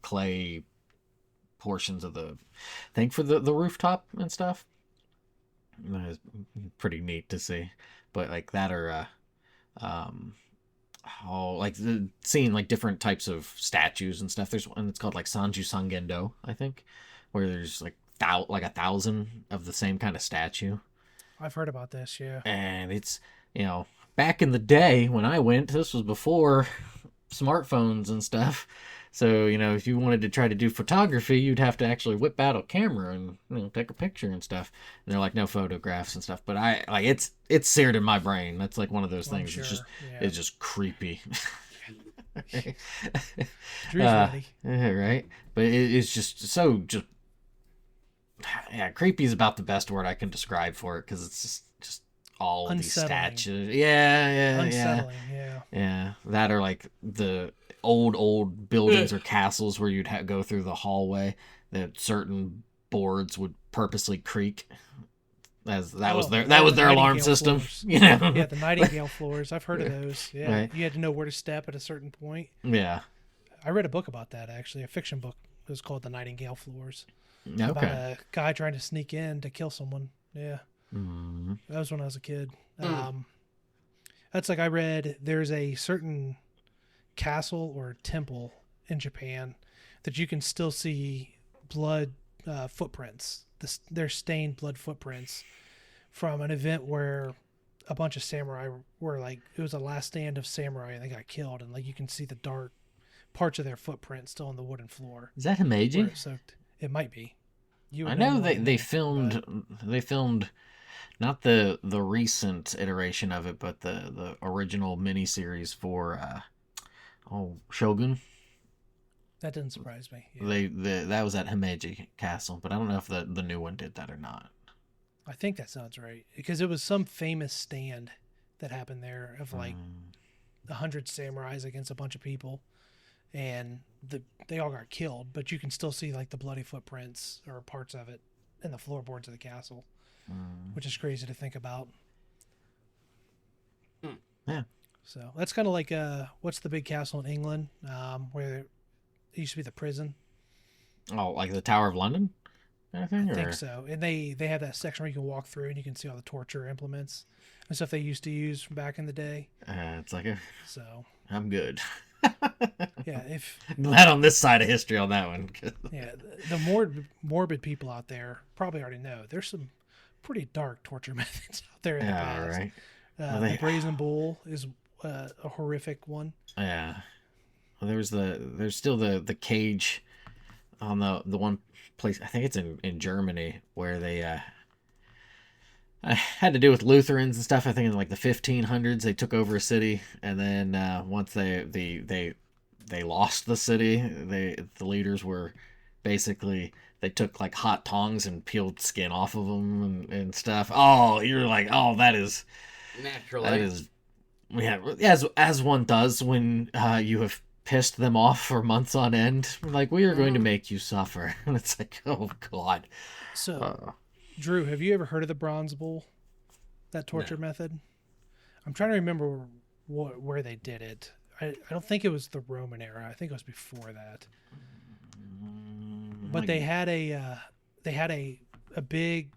clay portions of the thing for the rooftop and stuff. It was pretty neat to see, but like that or like seeing like different types of statues and stuff. There's one that's called like Sanju Sangendo, I think, where there's like 1,000 of the same kind of statue. I've heard about this, yeah. And it's, back in the day when I went, this was before smartphones and stuff. So, if you wanted to try to do photography, you'd have to actually whip out a camera and take a picture and stuff. And they're like, no photographs and stuff. But it's seared in my brain. That's like one of those things. Sure. It's just creepy. Drew's ready. Right? But it's just creepy is about the best word I can describe for it, because it's just all of these Unsettling. statues. Yeah. Unsettling, yeah. Yeah, that are like the old buildings or castles where you'd go through the hallway that certain boards would purposely creak. That was their alarm system. Floors. Yeah, Yeah, the Nightingale floors. I've heard of those. Yeah, Right. You had to know where to step at a certain point. Yeah. I read a book about that, actually, a fiction book. It was called The Nightingale Floors. Okay. About a guy trying to sneak in to kill someone. Yeah. Mm. That was when I was a kid. That's like I read there's a certain castle or temple in Japan that you can still see blood footprints. They're stained blood footprints from an event where a bunch of samurai were like, it was a last stand of samurai and they got killed, and like you can see the dark parts of their footprint still on the wooden floor. Is that where Himeji? it soaked. It might be. You would I know more they than they me, filmed not the recent iteration of it, but the original miniseries for Shogun. That didn't surprise me. Yeah. That was at Himeji Castle, but I don't know if the new one did that or not. I think that sounds right, because it was some famous stand that happened there of like 100 samurais against a bunch of people, and they all got killed, but you can still see like the bloody footprints or parts of it in the floorboards of the castle, which is crazy to think about. Yeah. So that's kind of like what's the big castle in England where it used to be the prison? Oh, like the Tower of London? I think so. And they have that section where you can walk through and you can see all the torture implements and stuff they used to use from back in the day. It's like So I'm good. yeah, if Not on this side of history on that one. yeah, the morbid people out there probably already know there's some pretty dark torture methods out there in the Yeah, past. right. The brazen bull is a horrific one. Yeah. Well, there's still the cage on the one place. I think it's in Germany where they had to do with Lutherans and stuff. I think in like the 1500s they took over a city, and then once they lost the city, the leaders were basically they took like hot tongs and peeled skin off of them and stuff. Oh, you're like, oh, that is Naturally. yeah, as one does when you have pissed them off for months on end. Like, we are going to make you suffer, and it's like, oh god. So, Drew, have you ever heard of the bronze bull? That torture method? I'm trying to remember where they did it. I don't think it was the Roman era. I think it was before that. But they had a big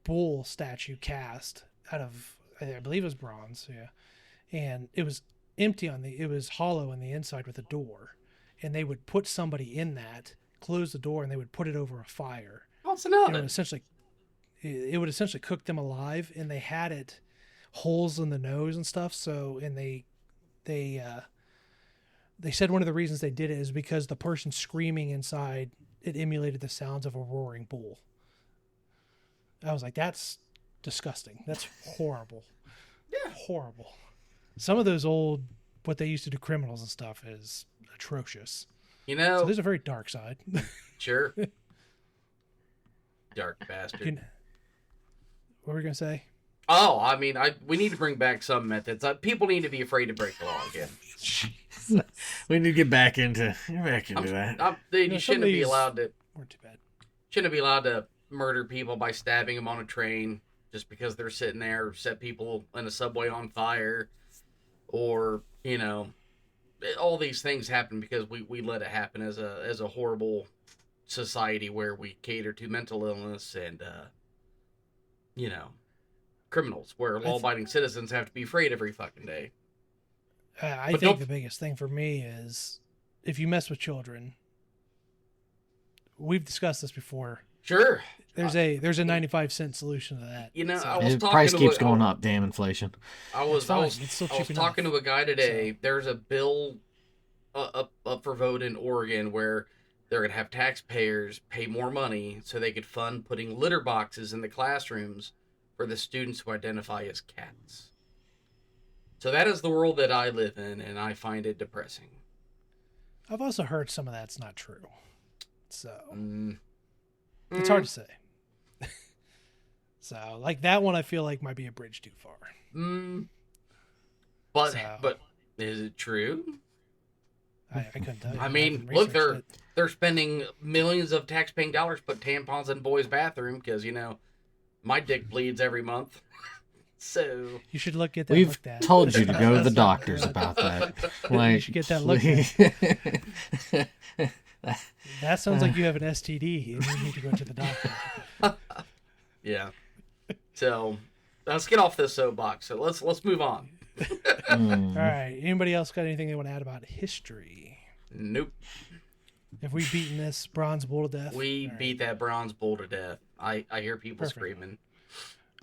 bull statue cast out of, I believe it was bronze, yeah. And it was empty it was hollow on the inside with a door. And they would put somebody in that, close the door, and they would put it over a fire. What's another? It would essentially cook them alive, and they had it holes in the nose and stuff. So, and they said one of the reasons they did it is because the person screaming inside, it emulated the sounds of a roaring bull. I was like, that's disgusting. That's horrible. Yeah. Horrible. Some of those old, what they used to do criminals and stuff is atrocious. You know, So there's a very dark side. sure. Dark bastard. What were we going to say? Oh, I mean, we need to bring back some methods. People need to be afraid to break the law again. We need to get back into that. You shouldn't be allowed to. Weren't too bad. Shouldn't be allowed to murder people by stabbing them on a train just because they're sitting there, or set people in a subway on fire, or all these things happen because we let it happen as a horrible society where we cater to mental illness and criminals, where law-abiding citizens have to be afraid every fucking day. I think the biggest thing for me is if you mess with children, we've discussed this before. Sure. There's a 95-cent solution to that. I was talking price to keeps going up. Damn inflation. I was It's still cheap enough. talking to a guy today. There's a bill up for vote in Oregon where they're gonna have taxpayers pay more money so they could fund putting litter boxes in the classrooms for the students who identify as cats. So that is the world that I live in, and I find it depressing. I've also heard some of that's not true. So it's hard to say. So like that one I feel like might be a bridge too far. But is it true? I couldn't tell you. I mean, look, they're spending millions of tax-paying dollars to put tampons in boys' bathroom because my dick bleeds every month. So you should get that We've looked at. told you to go to the doctors about that. Like, you should get that looked at. That sounds like you have an STD and you need to go to the doctor. Yeah. So let's get off this soapbox. So let's move on. All right. Anybody else got anything they want to add about history? Nope. Have we beaten this bronze bull to death? We beat that bronze bull to death. I hear people screaming.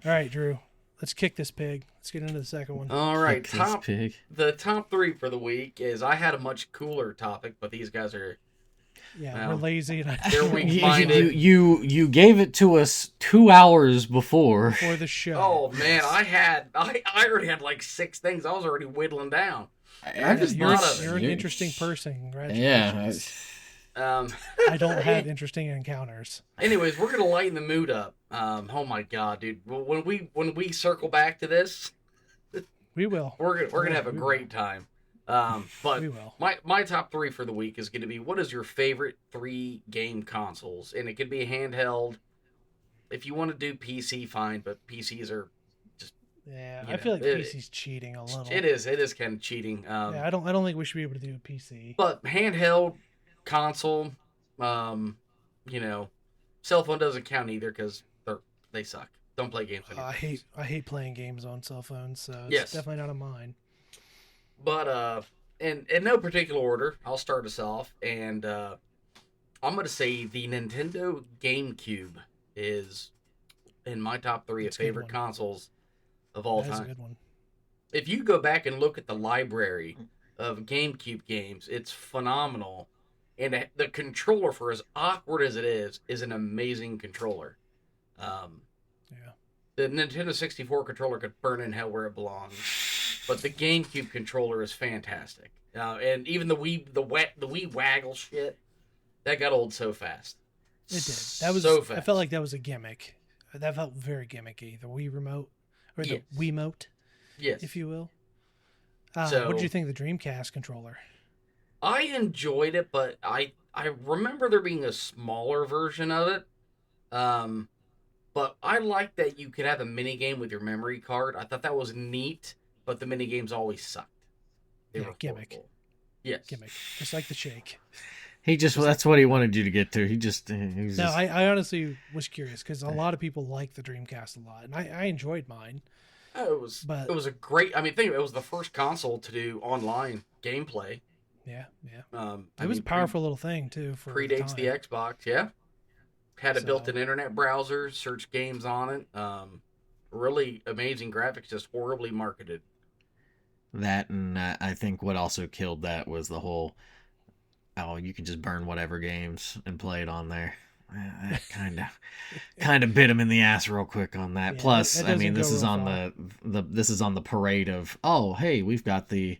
All right, Drew. Let's kick this pig. Let's get into the second one. All right. pig. The top 3 for the week is I had a much cooler topic, but these guys are we're lazy and they're weak-minded. You gave it to us 2 hours before the show. Oh man, I already had like 6 things. I was already whittling down. You're an interesting person. Congratulations. Yeah. I don't have interesting encounters. Anyways, we're gonna lighten the mood up. Oh my god, dude! When we circle back to this, we will. We're gonna have a great time. But we will. My top 3 for the week is gonna be, what is your favorite 3 game consoles? And it could be handheld. If you want to do PC, fine, but PCs are just. Yeah, I feel like PC's cheating a little. It is kind of cheating. I don't think we should be able to do a PC. But handheld, console, cell phone doesn't count either because they suck. Don't play games anymore. I hate playing games on cell phones, so it's definitely not on mine. But in no particular order, I'll start us off, and I'm gonna say the Nintendo GameCube in my top 3 That's of a good favorite one. consoles of all That is a time. good one. If you go back and look at the library of GameCube games, it's phenomenal. And the controller, for as awkward as it is an amazing controller. Um, Yeah. the Nintendo 64 controller could burn in hell where it belongs, but the GameCube controller is fantastic. And even the Wii waggle shit, that got old so fast. It did. That was so fast. I felt like that was a gimmick. That felt very gimmicky. The Wii remote or the Yes. Wiimote, Yes. if you will. So- what did you think of the Dreamcast controller? I enjoyed it, but I remember there being a smaller version of it. But I like that you could have a mini game with your memory card. I thought that was neat, but the mini games always sucked. They were gimmick. horrible. Yes. Gimmick, just like the shake. That's what he wanted you to get to. He was No, just, I honestly was curious because a lot of people like the Dreamcast a lot, and I enjoyed mine. It was But- it was a great. I mean, think of it, it was the first console to do online gameplay. Yeah. I It was mean, a powerful little thing too. For predates the time. Xbox. Yeah, had a So- built-in internet browser, search games on it. Really amazing graphics, just horribly marketed. that, and I think what also killed that was the whole, oh, you can just burn whatever games and play it on there. That kind of bit him in the ass real quick on that. Yeah, Plus, it I mean, doesn't this go is real on far. this is on the parade of, oh, hey, we've got the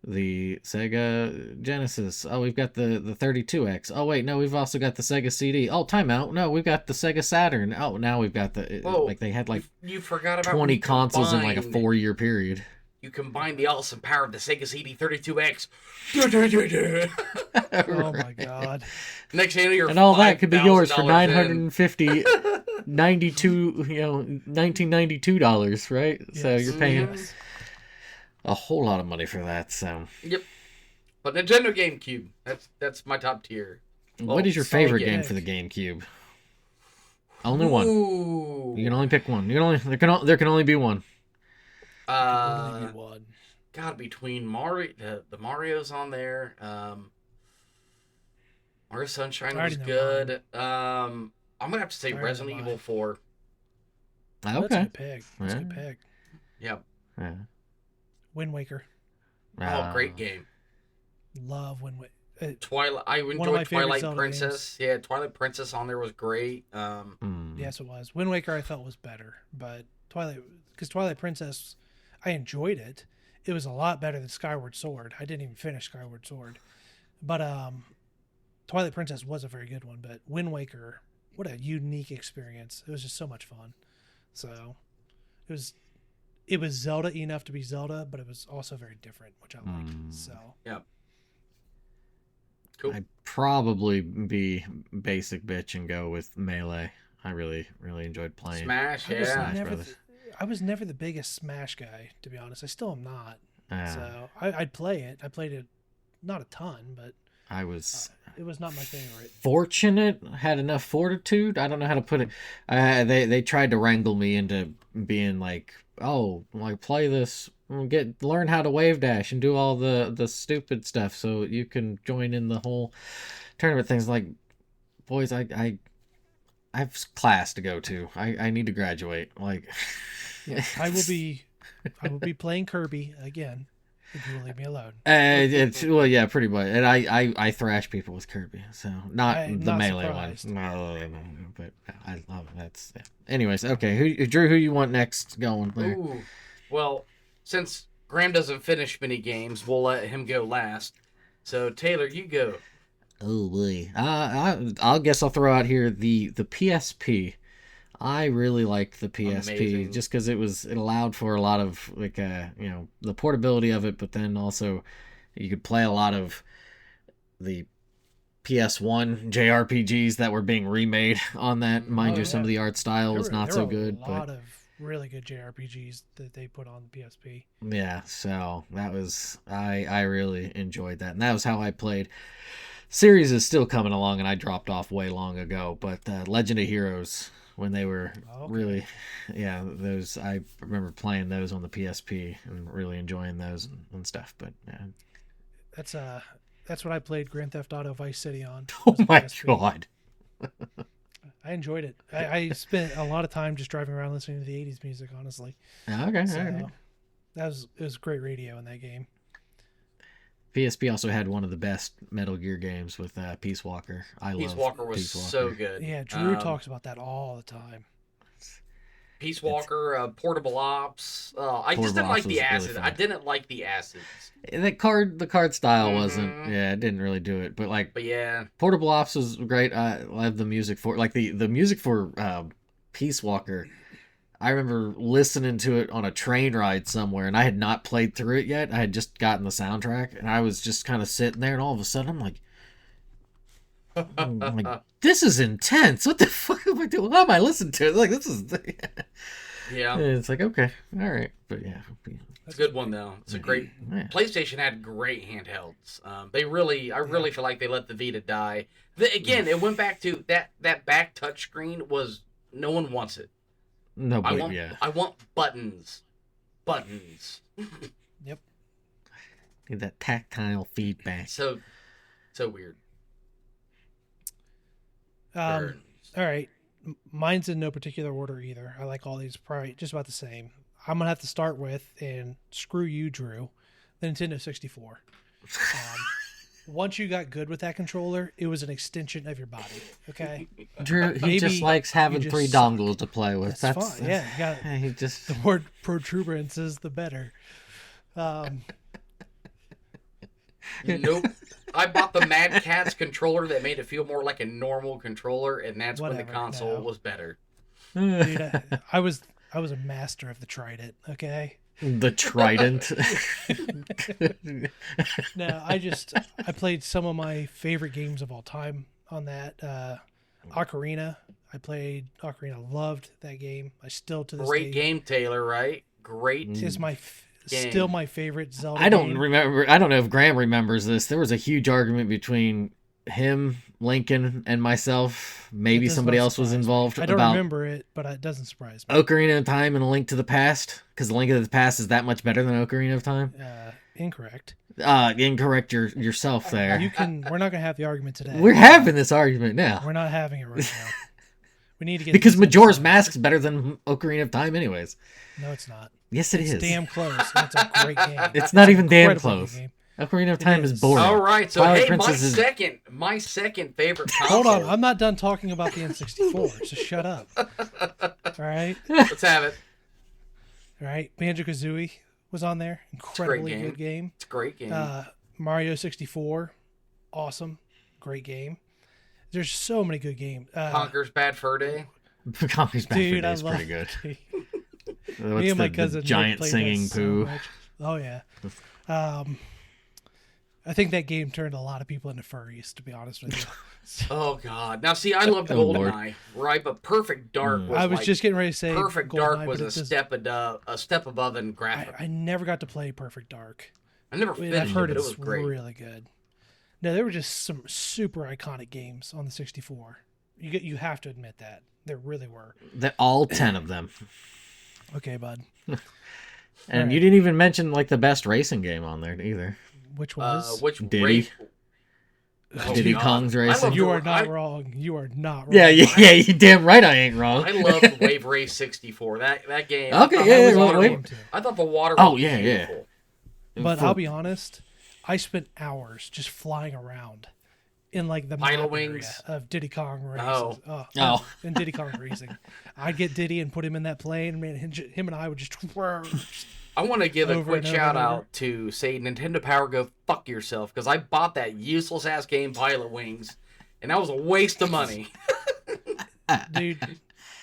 Sega Genesis. Oh, we've got the 32X. Oh, wait, no, we've also got the Sega CD. Oh, timeout. No, we've got the Sega Saturn. Oh, now we've got the Whoa, like they had like you forgot about 20 when you consoles in like a combined- 4-year period. You combine the awesome power of the Sega CD 32X. Oh my god. Next thing you know, you're And all that could be yours for $5,000 in. $950, 92, $1992, right? So Yes. you're paying Mhm. a whole lot of money for that. So, Yep. But Nintendo GameCube, that's my top tier. what is your solid favorite game. game for the GameCube? Only one. Ooh. You can only pick one. There can only be one. Only be one. God, between Mario, the Mario's on there. Mario Sunshine I already was know good. I'm gonna have to say I already Resident know Evil mine. 4. That's a Okay. good pick. That's a good Yeah. pick. Yep. Yeah. Wind Waker. Oh, great game. Love Wind Waker. Twilight. I of my enjoyed favorite Twilight Zelda Princess. Yeah, Twilight Princess on there was great. Yes, it was. Wind Waker I felt was better, but Twilight Princess, I enjoyed it. It was a lot better than Skyward Sword. I didn't even finish Skyward Sword, but Twilight Princess was a very good one. But Wind Waker, what a unique experience! It was just so much fun. So it was Zelda enough to be Zelda, but it was also very different, which I liked. So Yep. Cool. I'd probably be basic bitch and go with Melee. I really enjoyed playing. Smash. I was Yeah. Smash never Brothers. I was never the biggest Smash guy, to be honest. I still am not. Yeah. So I'd play it. I played it not a ton, but I was it was not my favorite. fortunate, had enough fortitude. I don't know how to put it. They tried to wrangle me into being like, oh, like play this, learn how to wave dash and do all the stupid stuff so you can join in the whole tournament things. Like, boys, I have class to go to. I need to graduate. Like, I will be playing Kirby again if you will leave me alone. It's well, yeah, pretty much. And I thrash people with Kirby, so not I'm the not melee surprised. one. No, but I love it. That's yeah. Anyways, okay, Drew, who you want next going there? Ooh. Well, since Graham doesn't finish many games, we'll let him go last. So Taylor, you go. Oh boy, I'll guess I'll throw out here the PSP. I really liked the PSP Amazing. just because it allowed for a lot of like the portability of it, but then also you could play a lot of the PS1 JRPGs that were being remade on that. Mind you, yeah. some of the art style was not so good, There were a lot but of really good JRPGs that they put on the PSP. yeah, so that was I really enjoyed that, and that was how I played. Series is still coming along, and I dropped off way long ago, but Legend of Heroes, when they were Okay. really, yeah, those I remember playing those on the PSP and really enjoying those and stuff. But yeah. That's what I played Grand Theft Auto Vice City on. Oh was the my PSP. god, I enjoyed it. I spent a lot of time just driving around listening to the 80s music, honestly. Okay, So all right. it was great radio in that game. PSP also had one of the best Metal Gear games with Peace Walker. Peace love Walker was Peace Walker. so good. Yeah, Drew talks about that all the time. Peace Walker, Portable Ops. I just Portable didn't like Ops was the really acid. fun. I didn't like the acids. The card style wasn't. Yeah, it didn't really do it. But like, But yeah, Portable Ops was great. I love the music for like the music for Peace Walker. I remember listening to it on a train ride somewhere, and I had not played through it yet. I had just gotten the soundtrack, and I was just kind of sitting there, and all of a sudden, I'm like, this is intense. What the fuck am I doing? Why am I listening to it? Like, this is. yeah. And it's like, okay, all right, but yeah, It's a good one though. It's a great. Yeah. PlayStation had great handhelds. I really feel like they let the Vita die. Again, it went back to that back touchscreen was no one wants it. No, I but want yeah, I want buttons. Yep. need that tactile feedback. So weird. All right. Mine's in no particular order either. I like all these probably just about the same. I'm gonna have to start with, and screw you, Drew, the Nintendo 64. Once you got good with that controller, it was an extension of your body. Okay. Drew, he Maybe just likes having you just 3 suck. dongles to play with. That's fine. Yeah, you got he just. the word protuberances, the better. Nope. I bought the Mad Catz controller that made it feel more like a normal controller, and that's when the Whatever, console no. was better. Dude, I was a master of the Trident. Okay. The Trident. No, I played some of my favorite games of all time on that. Ocarina. I played Ocarina. Loved that game. I still to this Great day game, Taylor. Right? Great. is game. still my favorite Zelda. I don't game. remember. I don't know if Graham remembers this. There was a huge argument between him, Lincoln, and myself. Maybe It does somebody not else was surprise me. involved. I don't about remember it, but it doesn't surprise me. Ocarina of Time and A Link to the Past, because A Link to the Past is that much better than Ocarina of Time. Incorrect. Incorrect yourself there. We're not gonna have the argument today. We're having this argument now We're not having it right now. We need to get because this Majora's episode. Mask is better than Ocarina of Time, anyways. No, it's not. Yes, it It's is. damn close. And it's a great game. It's not even damn Incredibly close. good game. Ocarina of Time is is. boring. All right, so Twilight hey, Princess is- my second favorite console. Hold on, I'm not done talking about the N64, so shut up. All right, Let's have it. all right. Banjo-Kazooie was on there. Incredibly game. good game. It's a great game. Mario 64, awesome, great game. There's so many good games. Conker's Bad Fur Day. Conker's Bad Fur Dude, Day I is love pretty good. Me What's and my the cousin Nick giant played singing that so poo? much. Oh yeah. I think that game turned a lot of people into furries, to be honest with you. Oh God! Now see, I loved Oh, Lord. GoldenEye, right? But Perfect Dark was I was like, just getting ready to say Perfect GoldenEye, Dark was but a it does- step above in graphic. I never got to play Perfect Dark. I never And finished I've heard it, but it it's was great. really good. No, there were just some super iconic games on the 64. You have to admit that there really were. All 10 of them. Okay, bud. And Alright. you didn't even mention like the best racing game on there either. Which was? Which Diddy. rate? Oh, Diddy God. Kong's I racing. love You the- are not I- wrong. You are not wrong. Yeah, you damn right I ain't wrong. I loved Wave Race 64. That game. Okay, I thought yeah, the yeah, water Wave- was- I thought the water. Oh, was yeah, yeah. beautiful. But For- I'll be honest, I spent hours just flying around in like the Pilot map wings. area of Diddy Kong Racing. Oh. Oh. And Diddy Kong Racing. I'd get Diddy and put him in that plane, and man, him and I would just I want to give a Over quick and over shout and over. out to say Nintendo Power, go fuck yourself, because I bought that useless ass game Pilot Wings, and that was a waste of money. Dude,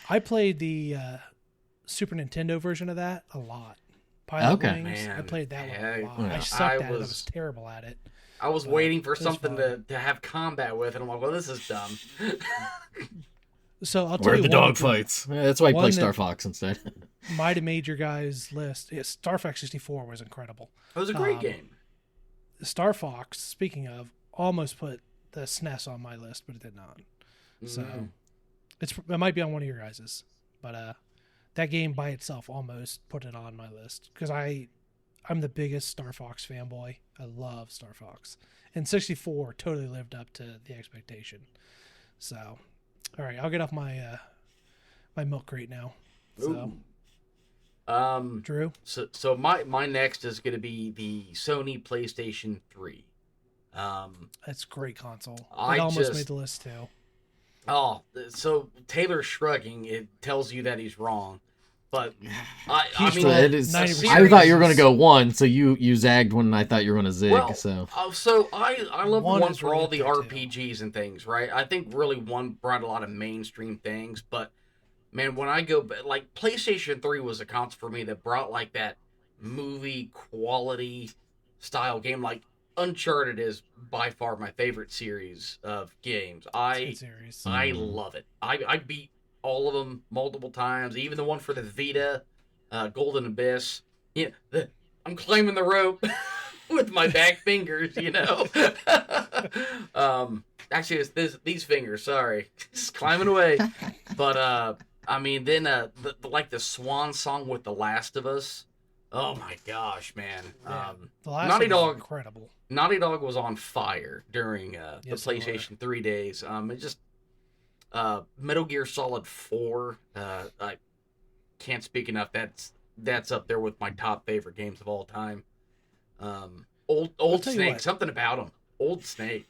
I played the Super Nintendo version of that a lot. Pilot Okay. Wings, I Man, played that one a lot. yeah. I sucked I at it. I was- was terrible at it. I was waiting for it was something fun. to have combat with, and I'm like, well, this is dumb. So I'll tell Where are you the one dog that fights? Yeah, that's why I play one Star that- Fox instead. might have made your guys' list. Yeah, Star Fox 64 was incredible. It was a great Um, game. Star Fox, speaking of, almost put the SNES on my list, but it did not. So Mhm. it might be on one of your guys's, but that game by itself almost put it on my list because I'm the biggest Star Fox fanboy. I love Star Fox, and 64 totally lived up to the expectation. So All right, I'll get off my my milk crate now. So, Drew. So my next is going to be the Sony PlayStation 3. That's a great console. I It almost just- made the list too. Oh, so Taylor shrugging, it tells you that he's wrong. But I He's mean, right. It is, 90% I thought you were going to go 1, so you zagged when I thought you were going to zig. well, So so I love One one is for really all up the there, too. RPGs and things, right? I think really one brought a lot of mainstream things, but man, when I go like PlayStation 3 was a console for me that brought like that movie quality style game. Like Uncharted is by far my favorite series of games. It's a good series. I love it. I beat all of them multiple times, even the one for the Vita, Golden Abyss. Yeah, I'm climbing the rope with my back fingers, you know. Actually, it's these fingers. Sorry, just climbing away. But I mean, then like the swan song with The Last of Us. Oh my gosh, man! Yeah. The last Naughty one was Dog. incredible. Naughty Dog was on fire during the Yes, they were. PlayStation 3 days. It just Metal Gear Solid 4. I can't speak enough. That's up there with my top favorite games of all time. Old tell you Snake, what. something about him. Old Snake.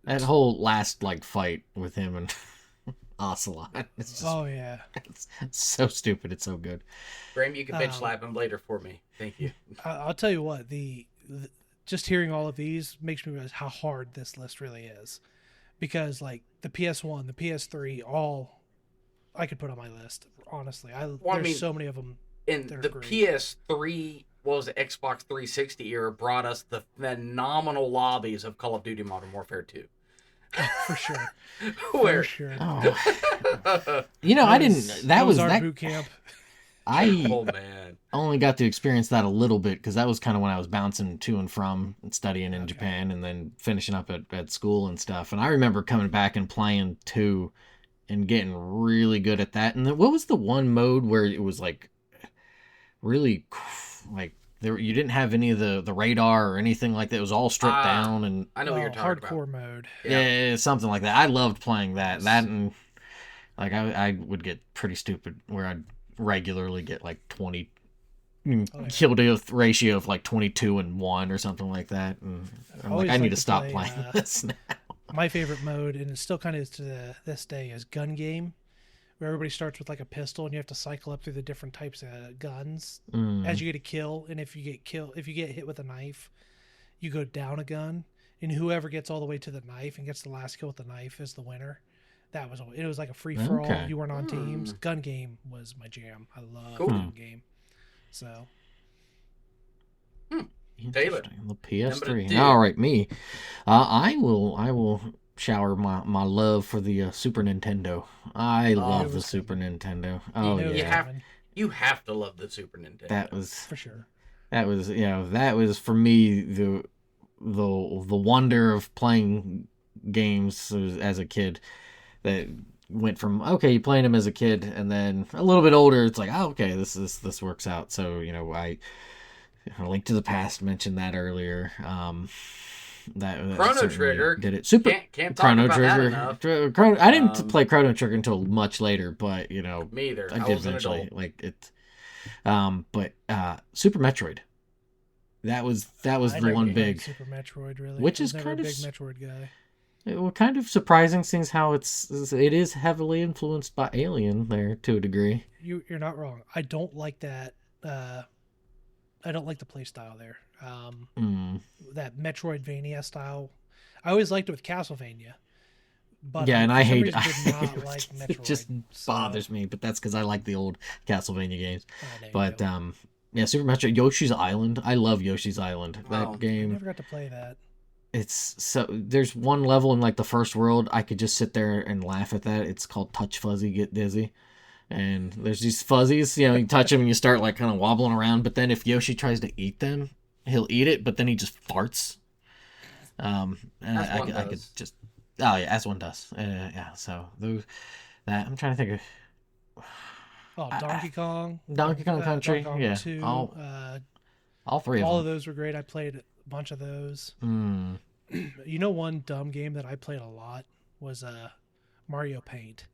that whole last like fight with him and Ocelot, it's just Oh yeah. it's so stupid. It's so good. Graham, you can bitch slap him later for me. Thank you. I'll tell you what. The just hearing all of these makes me realize how hard this list really is, because like the PS1, the PS3, all I could put on my list. Honestly, there's so many of them. In They're the great. PS3, what was it, Xbox 360 era, brought us the phenomenal lobbies of Call of Duty Modern Warfare 2. For sure. Where For sure. Oh, you know, I didn't. That was our that. boot camp. I oh man. only got to experience that a little bit because that was kind of when I was bouncing to and from and studying in Japan and then finishing up at school and stuff. And I remember coming back and playing 2 and getting really good at that. And then, what was the one mode where it was like really like you didn't have any of the radar or anything like that? It was all stripped down and I know what you're talking hardcore about. mode. yeah, something like that. I loved playing that. That and like I would get pretty stupid where I'd regularly get like 20 kill death ratio of like 22-1 or something like that. And I'm like, I need to stop play, playing this now. My favorite mode, and it still kind of is to this day, is gun game, where everybody starts with like a pistol and you have to cycle up through the different types of guns as you get a kill. And if you get hit with a knife, you go down a gun, and whoever gets all the way to the knife and gets the last kill with the knife is the winner. It was like a free for all. Okay. You weren't on teams. Gun game was my jam. I love Cool. gun game. So Taylor. Interesting. The PS3. Number 2. All right, me. I will shower my love for the Super Nintendo. I love it the was Super coming. Nintendo. Oh You know yeah, it's You have to love the Super Nintendo. that was for sure. that was for me the wonder of playing games as a kid. That went from okay, you playing them as a kid, and then a little bit older, it's like, oh, okay, this works out. So I Link to the Past mentioned that earlier. That Chrono certainly Trigger. did it. Super Can't talk Chrono about that Trigger. enough. I didn't play Chrono Trigger until much later, but Me either. I I did was an eventually. adult. Like it. But Super Metroid. That was I the never one played big. Super Metroid, really. Which I was is never kind a of big Metroid guy. Well, kind of surprising, seeing how it is heavily influenced by Alien there to a degree. You're not wrong. I don't like that. I don't like the play style there. That Metroidvania style. I always liked it with Castlevania. But Yeah, and I for some hate reason did it. not like Metroid. It just so- bothers me, but that's because I like the old Castlevania games. there you But go. yeah, Super Metroid, Yoshi's Island. I love Yoshi's Island. That Oh, I game. never got to play that. It's so there's one level in like the first world I could just sit there and laugh at that. It's called Touch Fuzzy Get Dizzy. And there's these fuzzies, you touch them and you start like kind of wobbling around, but then if Yoshi tries to eat them, he'll eat it, but then he just farts. And I could just as one does. Yeah, so those that I'm trying to think of Oh, Donkey Kong. Donkey Kong Country, Donkey Kong yeah. 2, All three all of of them. those were great. I played a bunch of those. Mm. You know, one dumb game that I played a lot was Mario Paint.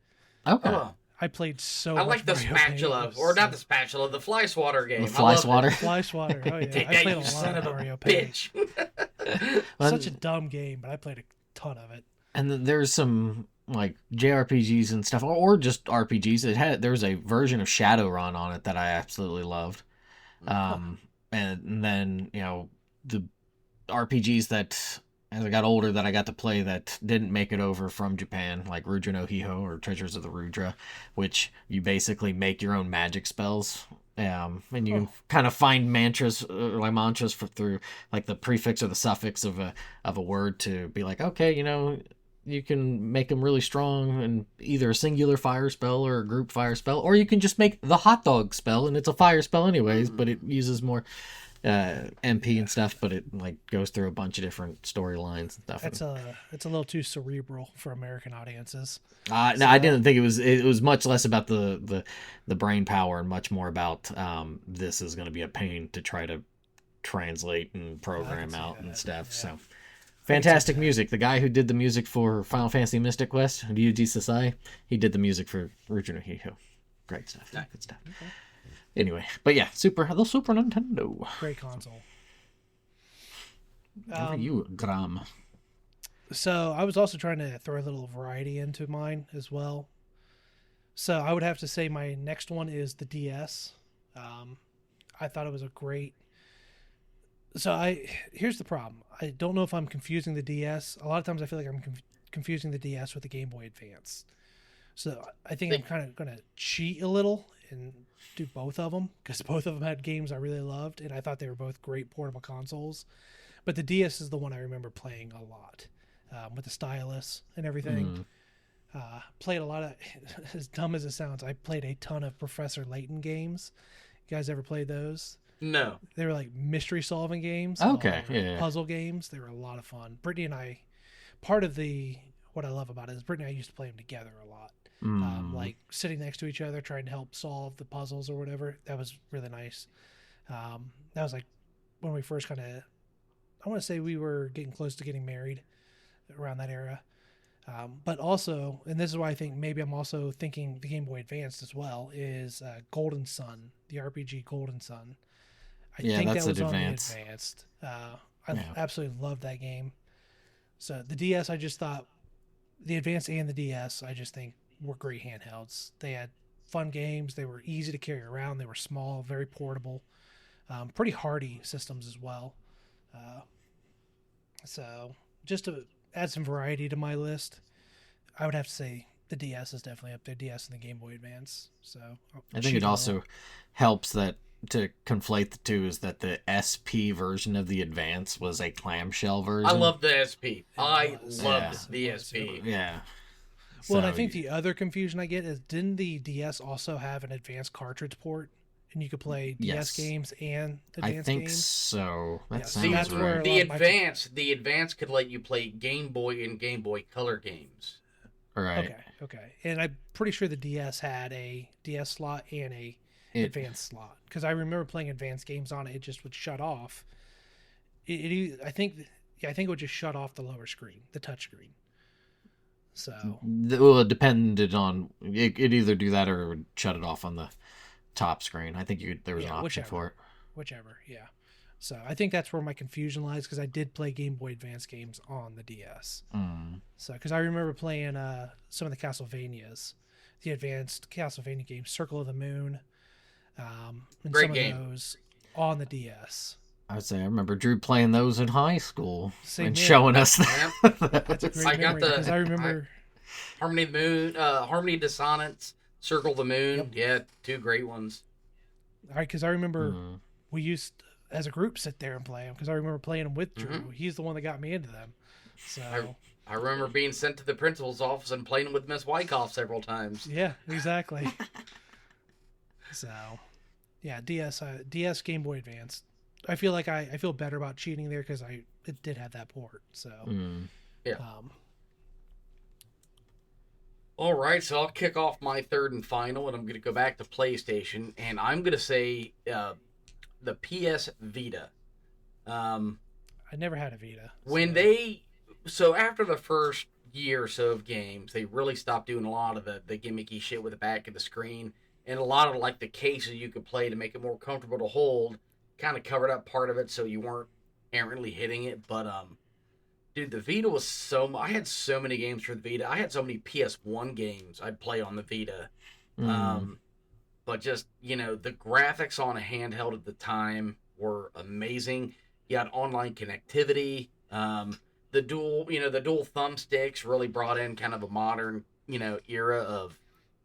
Okay. Oh, I played so I much like the Mario Paint. spatula, or not the spatula, the fly swatter game. The fly swatter. Fly Swatter. Oh yeah, Take I that, played you a lot son of of a Mario Paint. bitch. Such a dumb game, but I played a ton of it. And then there's some like JRPGs and stuff, or just RPGs. There was a version of Shadowrun on it that I absolutely loved. And then the RPGs that as I got older that I got to play that didn't make it over from Japan, like Rudra no Hiho or Treasures of the Rudra, which you basically make your own magic spells. And you can kind of find mantras through like the prefix or the suffix of a word to be like, okay, you can make them really strong in either a singular fire spell or a group fire spell, or you can just make the hot dog spell and it's a fire spell anyways, but it uses more MP and stuff, but it like goes through a bunch of different storylines and stuff. It's a little too cerebral for American audiences. No, I didn't think it was. It was much less about the brain power and much more about this is going to be a pain to try to translate and program out and stuff. Yeah. So fantastic music. The guy who did the music for Final Fantasy Mystic Quest, Ryuji Sasai, he did the music for Rudra no Hiho. Great stuff. Nice. Good stuff. Okay. Anyway, but yeah, the Super Nintendo. Great console. Over you, Gram. So I was also trying to throw a little variety into mine as well. So I would have to say my next one is the DS. I thought it was a great. So here's the problem. I don't know if I'm confusing the DS. A lot of times I feel like I'm confusing the DS with the Game Boy Advance. So I think I'm kind of going to cheat a little and do both of them because both of them had games I really loved and I thought they were both great portable consoles. But the DS is the one I remember playing a lot with the stylus and everything. Played a lot of, as dumb as it sounds, I played a ton of Professor Layton games. You guys ever played those? No. They were like mystery solving games. Okay, yeah. Puzzle games. They were a lot of fun. Brittany and I, what I love about it is Brittany and I used to play them together a lot. Like sitting next to each other, trying to help solve the puzzles or whatever. That was really nice. That was like when we first kind of, I want to say we were getting close to getting married around that era. But also, and this is why I think maybe I'm also thinking the Game Boy Advanced as well, is Golden Sun, the RPG Golden Sun. I think that was on the Advanced. I absolutely loved that game. So the DS, I just thought, the Advanced and the DS, I just think were great handhelds. They had fun games. They were easy to carry around. They were small, very portable, pretty hardy systems as well. So just to add some variety to my list, I would have to say the DS is definitely up there. DS and the Game Boy Advance. So I think it also helps that to conflate the two is that the SP version of the Advance was a clamshell version. I love the SP. I loved the SP. Yeah. Well, and I think the other confusion I get is, didn't the DS also have an advanced cartridge port? And you could play DS games and advanced games? I think so. That so sounds that's right. where The Advance could let you play Game Boy and Game Boy Color games. Right. Okay. And I'm pretty sure the DS had a DS slot and a advanced slot. Because I remember playing advanced games on it. It just would shut off. I think it would just shut off the lower screen, the touch screen. So. Well, it depended on... It'd either do that or it would shut it off on the top screen. I think there was an option for it. Whichever, yeah. So I think that's where my confusion lies because I did play Game Boy Advance games on the DS. So because I remember playing some of the Castlevanias, the advanced Castlevania games, Circle of the Moon, and Great some game. of those on the DS. I would say I remember Drew playing those in high school and here. showing us That's a great memory because I remember Harmony of the Moon, Harmony Dissonance, Circle of the Moon. Yep. Yeah, two great ones. All right, because I remember we used as a group sit there and play them because I remember playing them with Drew. He's the one that got me into them. So I remember being sent to the principal's office and playing with Miss Wyckoff several times. Yeah, exactly. So, yeah, DS Game Boy Advance. I feel like I feel better about cheating there because it did have that port. So, yeah. All right, so I'll kick off my third and final, and I'm going to go back to PlayStation, and I'm going to say the PS Vita. I never had a Vita. When so after the first year or so of games, they really stopped doing a lot of the gimmicky shit with the back of the screen, and a lot of like the cases you could play to make it more comfortable to hold kind of covered up part of it so you weren't errantly hitting it. But dude, the Vita was I had so many games for the Vita. I had so many PS1 games I'd play on the Vita. But just, the graphics on a handheld at the time were amazing. You had online connectivity. The dual thumbsticks really brought in kind of a modern, era of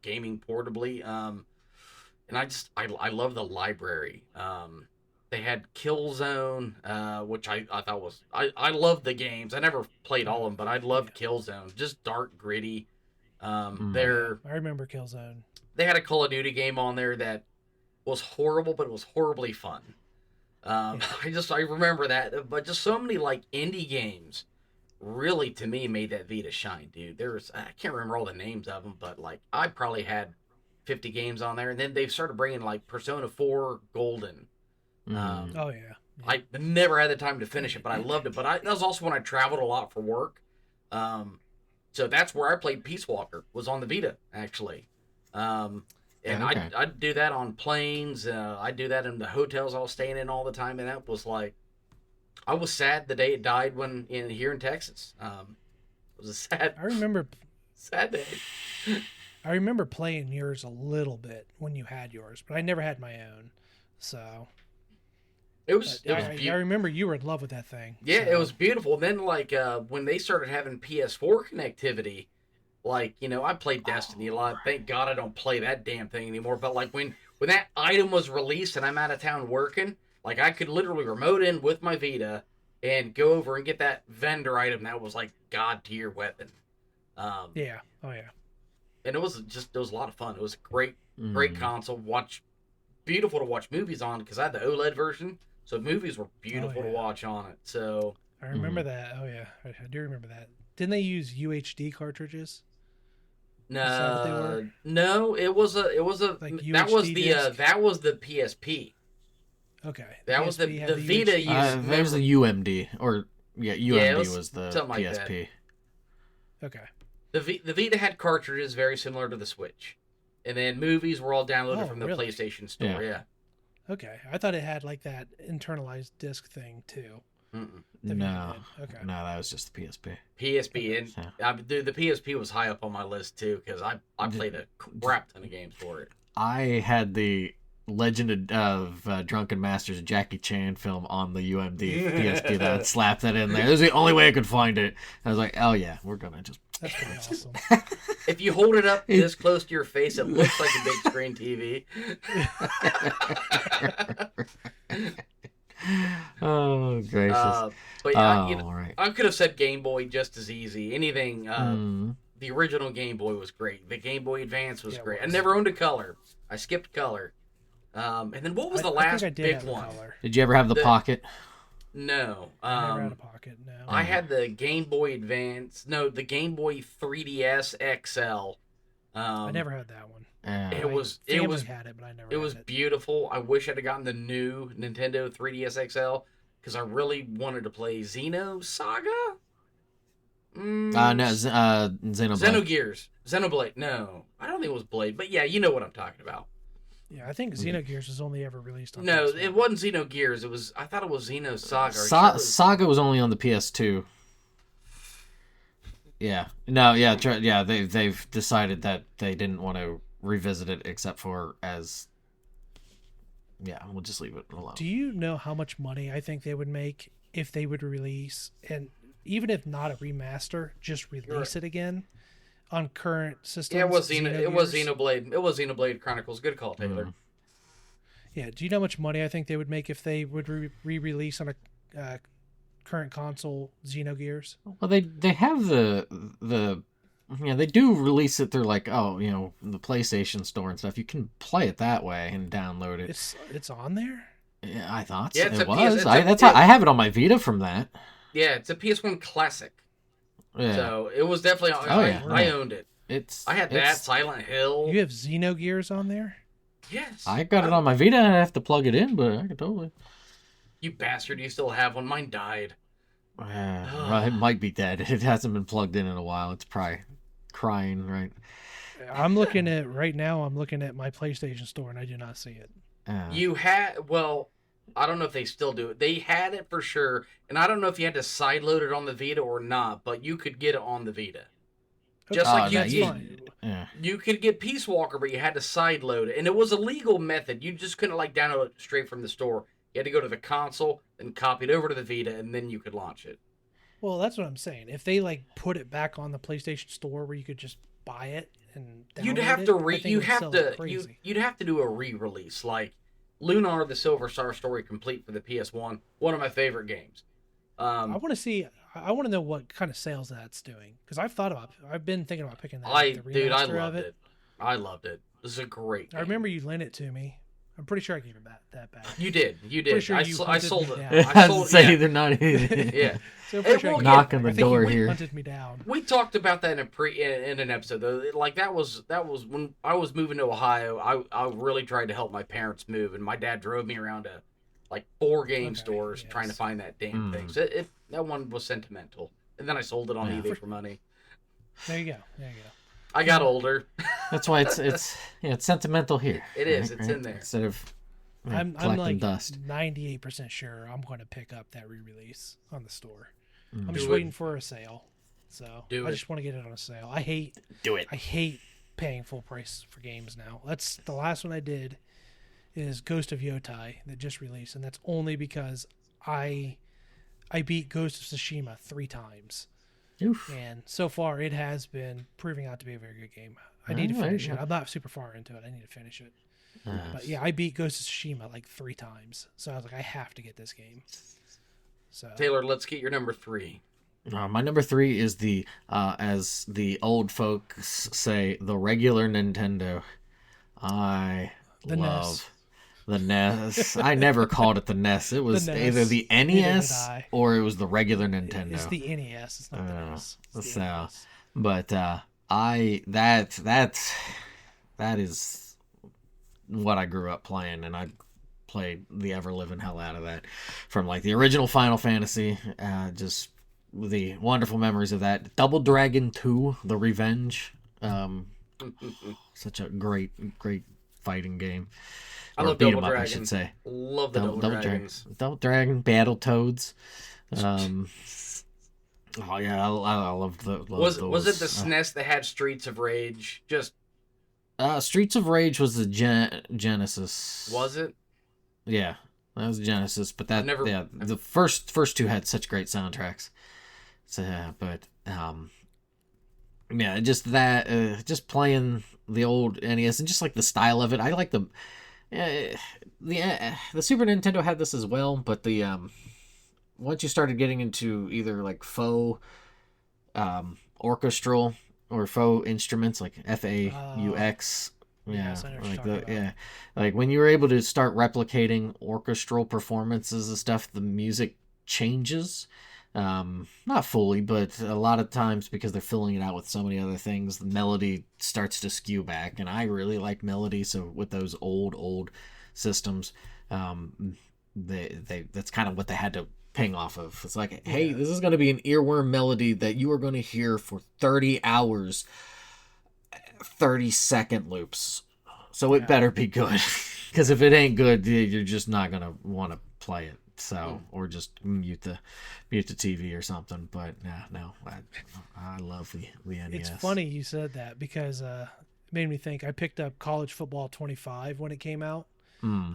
gaming portably. And I love the library. They had Killzone, which I thought was, I loved the games. I never played all of them, but I loved Killzone. Just dark, gritty. I remember Killzone. They had a Call of Duty game on there that was horrible, but it was horribly fun. I remember that, but just so many like indie games really to me made that Vita shine, dude. I can't remember all the names of them, but like I probably had 50 games on there, and then they started bringing like Persona 4 Golden. Oh yeah. I never had the time to finish it, but I loved it. But that was also when I traveled a lot for work. So that's where I played Peace Walker, was on the Vita actually. And okay. I'd do that on planes. I'd do that in the hotels I was staying in all the time, and that was like, I was sad the day it died here in Texas. It was a sad day. I remember playing yours a little bit when you had yours, but I never had my own. So I remember you were in love with that thing. Yeah, so. It was beautiful. And then like when they started having PS4 connectivity, like, I played Destiny a lot. Thank God I don't play that damn thing anymore. But like when that item was released and I'm out of town working, like I could literally remote in with my Vita and go over and get that vendor item that was like God tier weapon. Yeah. Oh yeah. And it was a lot of fun. It was a great console. Beautiful to watch movies on because I had the OLED version, so movies were beautiful to watch on it. So I remember that. Oh yeah, I do remember that. Didn't they use UHD cartridges? No, it was a like that was the PSP. Okay. That was the Vita used. That was the UMD UMD was the PSP. Okay. The Vita had cartridges very similar to the Switch, and then movies were all downloaded from the PlayStation Store. Yeah. Okay, I thought it had like that internalized disc thing too. No. Okay. No, that was just the PSP. And dude, the PSP was high up on my list too because I played a crap ton of games for it. I had the Legend of Drunken Masters Jackie Chan film on the UMD PSP that I'd slap that in there. It was the only way I could find it. I was like, oh yeah, we're gonna just. That's pretty awesome. If you hold it up this close to your face, it looks like a big screen TV. Oh gracious! But yeah, I could have said Game Boy just as easy. Anything. The original Game Boy was great. The Game Boy Advance was great. I never owned a color. I skipped color. And then what was the last big one? Did you ever have the Pocket? No. I never had a Pocket. No. I had the Game Boy Advance. No, the Game Boy 3DS XL. I never had that one. It was had it, but I never. It was beautiful. I wish I'd have gotten the new Nintendo 3DS XL because I really wanted to play Xenosaga. No, Xenoblade. Xenogears. Xenoblade. No, I don't think it was Blade, but yeah, you know what I'm talking about. Yeah, I think Xenogears was only ever released on. No, PS1. it wasn't Xenogears. I thought it was Xenosaga. Saga was only on the PS2. Yeah. No. Yeah. Yeah. They've decided that they didn't want to revisit it except for as. Yeah, we'll just leave it alone. Do you know how much money I think they would make if they would release, and even if not a remaster, just release it again? On current systems. Yeah, it was Xenoblade. It was Xenoblade Chronicles. Good call, Taylor. Yeah. Do you know how much money I think they would make if they would re-release on a current console Xenogears? Well, they have the they do release it through like the PlayStation Store and stuff. You can play it that way and download it. It's on there. Yeah, I thought so. It was. I have it on my Vita from that. Yeah, it's a PS1 classic. Yeah. So it was definitely. I owned it. I had that Silent Hill. You have Xenogears on there? Yes. I got it on my Vita. I have to plug it in, but I can totally. You bastard! You still have one. Mine died. Well, it might be dead. It hasn't been plugged in a while. It's probably crying, right? I'm looking at right now. I'm looking at my PlayStation Store, and I do not see it. You had, well, I don't know if they still do it. They had it for sure, and I don't know if you had to sideload it on the Vita or not, but you could get it on the Vita. Just like you could get Peace Walker, but you had to sideload it, and it was a legal method. You just couldn't like download it straight from the store. You had to go to the console and copy it over to the Vita, and then you could launch it. Well, that's what I'm saying. If they like put it back on the PlayStation Store where you could just buy it and you'd have to do a re-release like Lunar the Silver Star Story Complete for the PS1. One of my favorite games. I want to see. I want to know what kind of sales that's doing because I've been thinking about picking that. I loved it. I loved it. This is a great game. I remember you lent it to me. I'm pretty sure I gave it that back. You did. Sure I sold it. I sold it. They're not. Yeah. So knock on the door here. Hunted me down. We talked about that in an episode though. Like that was when I was moving to Ohio. I really tried to help my parents move, and my dad drove me around to like 4 game stores trying to find that damn thing. So that one was sentimental, and then I sold it on eBay for money. There you go. I got older. That's why it's sentimental here. It is. It's in there. Instead of I'm like dust. 98% sure I'm going to pick up that re-release on the store. Mm. I'm just waiting for a sale. So I just want to get it on a sale. I hate paying full price for games now. That's the last one I did is Ghost of Yotai that just released, and that's only because I beat Ghost of Tsushima 3 times. Oof. And so far it has been proving out to be a very good game. I need to finish it. I'm not super far into it. I need to finish it. But yeah, I beat Ghost of Tsushima like 3 times. So I was like, I have to get this game. So Taylor, let's get your number 3. My number 3 is the, as the old folks say, the regular Nintendo. I love the NES. I never called it the NES. It was either the NES or it was the regular Nintendo. It's the NES. It's not the NES. So, but that is what I grew up playing, and I played the ever living hell out of that from like the original Final Fantasy. Just the wonderful memories of that. Double Dragon 2: The Revenge. Such a great fighting game. I love Double Dragon. I should say. Love the Double Dragons. Double Dragon, Battletoads. Oh yeah, I love those. Was it the SNES that had Streets of Rage? Just Streets of Rage was the Genesis. Was it? Yeah, that was Genesis. But the first 2 had such great soundtracks. So, but yeah, just that, just playing the old NES and just like the style of it. I like the Super Nintendo had this as well, but the once you started getting into either like faux orchestral or faux instruments like FAUX, like when you were able to start replicating orchestral performances and stuff, the music changes. Not fully, but a lot of times because they're filling it out with so many other things, the melody starts to skew back, and I really like melody. So with those old systems, that's kind of what they had to ping off of. It's like, hey, this is going to be an earworm melody that you are going to hear for 30 hours, 30-second loops. So it better be good, because if it ain't good, you're just not going to want to play it. So, or just mute the TV or something. But no, I love the NES. It's funny you said that because it made me think. I picked up College Football 25 when it came out on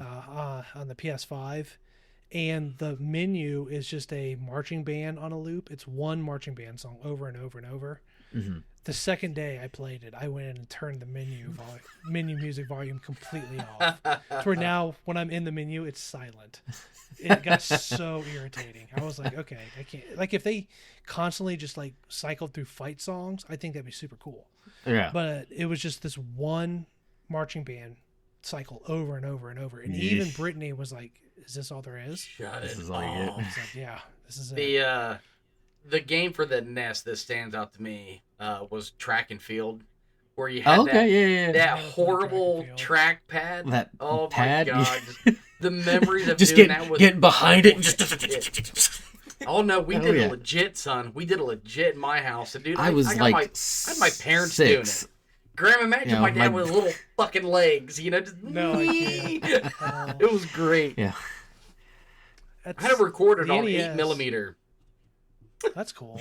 the PS5, and the menu is just a marching band on a loop. It's one marching band song over and over and over. Mm-hmm. The second day I played it, I went in and turned the menu music volume completely off. To where now, when I'm in the menu, it's silent. It got so irritating. I was like, okay, I can't. Like, if they constantly just like cycled through fight songs, I think that'd be super cool. Yeah. But it was just this one marching band cycle over and over and over. And even Brittany was like, is this all there is? Shut it. This is like it. I was like, yeah, this is it. The game for the NES that stands out to me was Track and Field, where you had that horrible track pad. That oh pad? My god! The memories of just doing that was getting behind it and just Oh no, we Oh, did yeah. a legit, son. We did a legit in my house. And dude, I was I got like I had my parents doing six. it. Graham, imagine You know, my dad my- with little fucking legs, just No, I can't. It was great. Yeah. I had it recorded the on NES. 8mm. That's cool.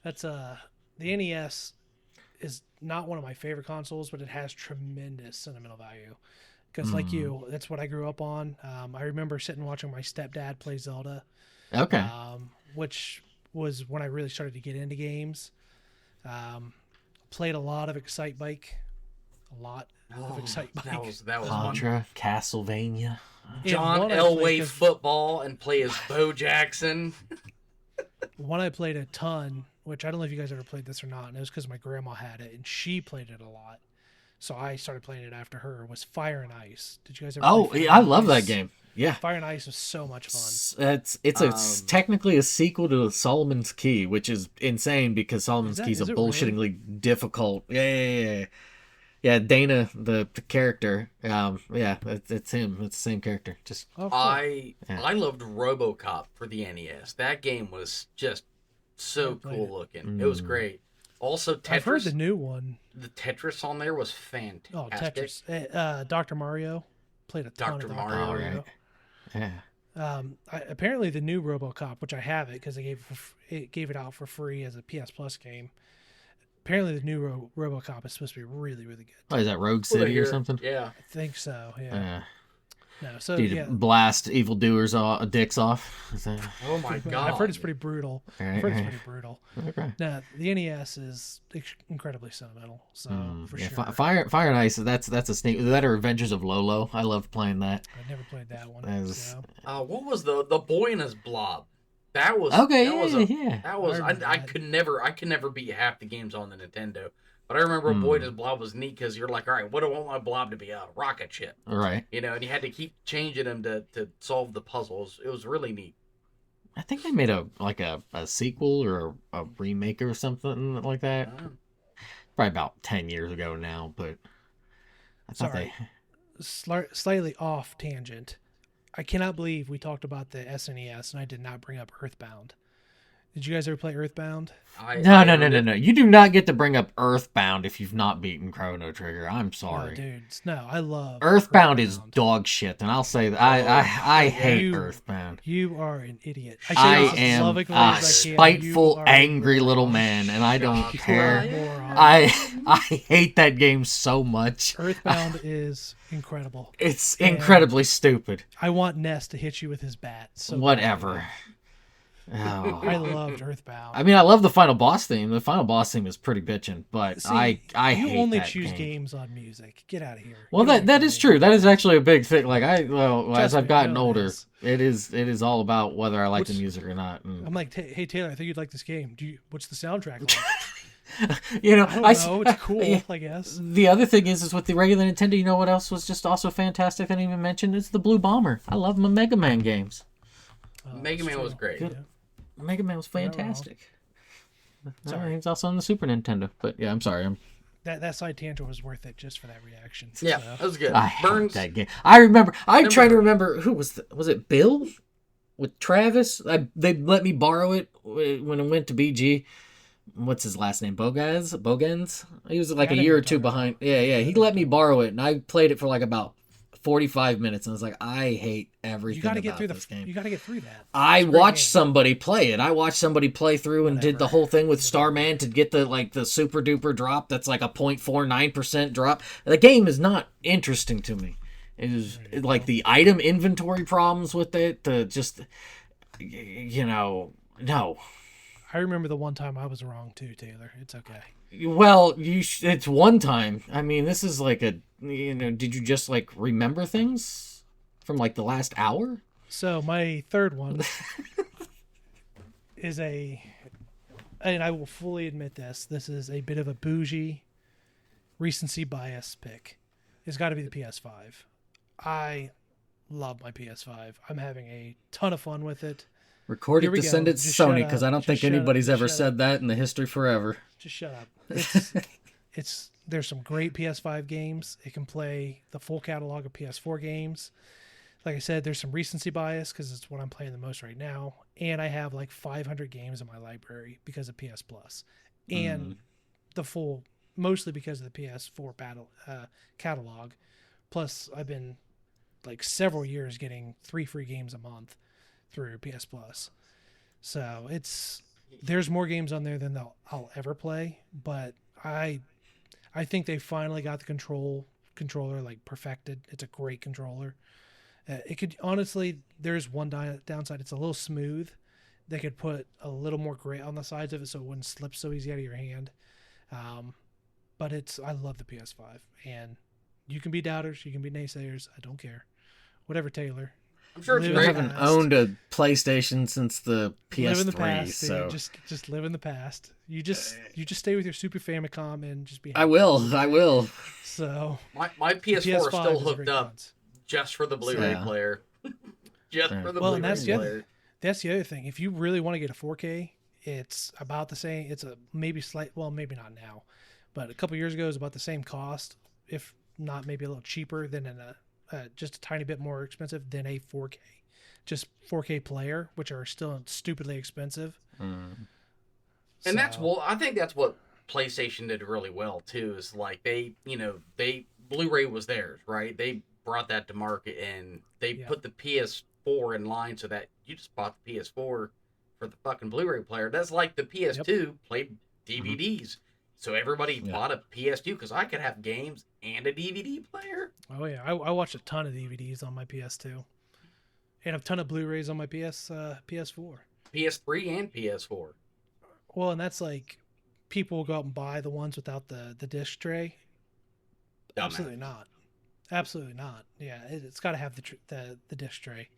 That's the NES is not one of my favorite consoles, but it has tremendous sentimental value. Because like you, that's what I grew up on. I remember sitting and watching my stepdad play Zelda, Okay. which was when I really started to get into games. Played a lot of Excite Bike, of Excite Bike. That was fun. Contra, Castlevania. John one I played Elway 'cause- football and play as Bo Jackson. One I played a ton, which I don't know if you guys ever played this or not, and it was because my grandma had it and she played it a lot. So I started playing it after her. Was Fire and Ice. Did you guys ever? Oh, play Fire yeah, I and love that Ice? game. Yeah. Fire and Ice was so much fun. It's technically a sequel to Solomon's Key, which is insane because Solomon's Key is a it bullshittingly difficult. Yeah. Yeah, Dana, the character. Yeah, it's him. It's the same character. Just Oh, cool. I loved RoboCop for the NES. That game was just so played cool it. looking. It was great. Also, Tetris. I've heard the new one. The Tetris on there was fantastic. Oh, Tetris. Dr. Mario. Played a ton Dr. of Mario. Dr. Mario. yeah. Apparently the new RoboCop, which I have it because they gave it out for free as a PS Plus game. Apparently the new RoboCop is supposed to be really, really good. What is that, Rogue Well, City or here- something? Yeah. I think so. Yeah. No. So Dude, yeah. blast evildoers' dicks off. Is that... Oh my god. I've heard it's pretty brutal. Right, I've heard it's right. pretty brutal. Okay. No, the NES is incredibly sentimental. So for Yeah, sure. Fire and Ice. That's a sneak. That or Adventures of Lolo. I loved playing that. I never played that one. That was- What was the boy and his blob? That was Okay, That was yeah. That was I remember I that. could never beat half the games on the Nintendo. But I remember boy and his blob was neat because you're like, all right, what do I want my blob to be? A rocket ship, All right. and you had to keep changing them to solve the puzzles. It was really neat. I think they made a sequel or a remake or something like that. Probably about 10 years ago now, but I thought Sorry. Slightly off tangent. I cannot believe we talked about the SNES and I did not bring up Earthbound. Did you guys ever play Earthbound? No. You do not get to bring up Earthbound if you've not beaten Chrono Trigger. I'm sorry. Oh, dudes. No, I love Earthbound is dog shit, and I'll say that I hate You- Earthbound. You are an idiot. I say this as am lovingly a as I can. You spiteful, are angry a little moron. man, and I don't You are a care. Moron. I hate that game so much. Earthbound is incredible. It's incredibly stupid. I want Ness to hit you with his bat. So Whatever. I Oh. loved Earthbound. I mean, I love the final boss theme. The final boss theme is pretty bitchin', but See, I you hate only that choose game. games on music. Get out of here. Well, Get away that from is me. true. That is actually a big thing. Like as Trust I've me, gotten I know it older, is. it is all about whether I like the What's- music or not. And, I'm like, hey Taylor, I think you'd like this game. What's the soundtrack like? you know, I don't know. It's cool, I guess. The other thing is with the regular Nintendo. You know what else was just also fantastic? I didn't even mention. It's the Blue Bomber. I love my Mega Man games. Mega it's Man was true. great. Yeah. Mega Man was wrong. fantastic. Sorry. It's also on the Super Nintendo. But yeah, I'm sorry. That side tangent was worth it just for that reaction. Yeah, So, that was good. I hate Burns. that game. I remember. I'm trying to remember who was it? Bill with Travis. They let me borrow it when it went to BG. What's his last name? Bogans. He was like Yeah, I a know year who or you're two talking behind. Yeah. He let me borrow it, and I played it for like about 45 minutes, and I was like, I hate everything you got to about get through this game. You got to get through that. I It's a great watched game. somebody play it. I watched somebody play through and did the Whatever. whole thing with Starman to get the super duper drop. That's like a 0.49% drop. The game is not interesting to me. It is like the item inventory problems with it. No. I remember the one time I was wrong too, Taylor. It's okay. Well, it's one time. I mean, this is like did you just like remember things from like the last hour? So my third one is and I will fully admit this is a bit of a bougie recency bias pick. It's got to be the PS5. I love my PS5. I'm having a ton of fun with it. Recorded Here we go. descendants Just Sony, shut because up. I don't Just think shut up. anybody's ever Shut said that in the history forever. Just shut up. There's some great PS5 games. It can play the full catalog of PS4 games. Like I said, there's some recency bias because it's what I'm playing the most right now. and I have like 500 games in my library because of PS Plus, and the full, mostly because of the PS4 catalog. Plus, I've been like several years getting 3 free games a month through PS Plus. So there's more games on there than I'll ever play, but I think they finally got the controller like perfected. It's a great controller. It could honestly, there's one downside. It's a little smooth. They could put a little more grit on the sides of it so it wouldn't slip so easy out of your hand. But I love the PS5, and you can be doubters, you can be naysayers. I don't care. Whatever, Taylor. I'm sure it's Live I great. in the haven't past. owned a PlayStation since the PS3, Live in the past, so dude. Just live in the past. You just stay with your Super Famicom and just be happy. I will. So My PS4 is PS5 still is a hooked great up console. just for the Blu-ray Yeah. player. Just for the Well, Blu-ray and that's player. the other thing. If you really want to get a 4K, it's about the same. It's a maybe maybe not now, but a couple years ago it was about the same cost, if not maybe a little cheaper than just a tiny bit more expensive than a 4K. Just 4K player, which are still stupidly expensive. And So, I think that's what PlayStation did really well too. Is like they Blu-ray was theirs, right? They brought that to market and they put the PS4 in line so that you just bought the PS4 for the fucking Blu-ray player. That's like the PS2 played DVDs. So everybody bought a PS2 because I could have games and a DVD player. oh yeah, I watched a ton of DVDs on my PS2, and a ton of Blu-rays on my PS4. PS3 and PS4. Well, and that's like people will go out and buy the ones without the disc tray. Dumbass. Absolutely not. Absolutely not. Yeah, it's got to have the disc tray.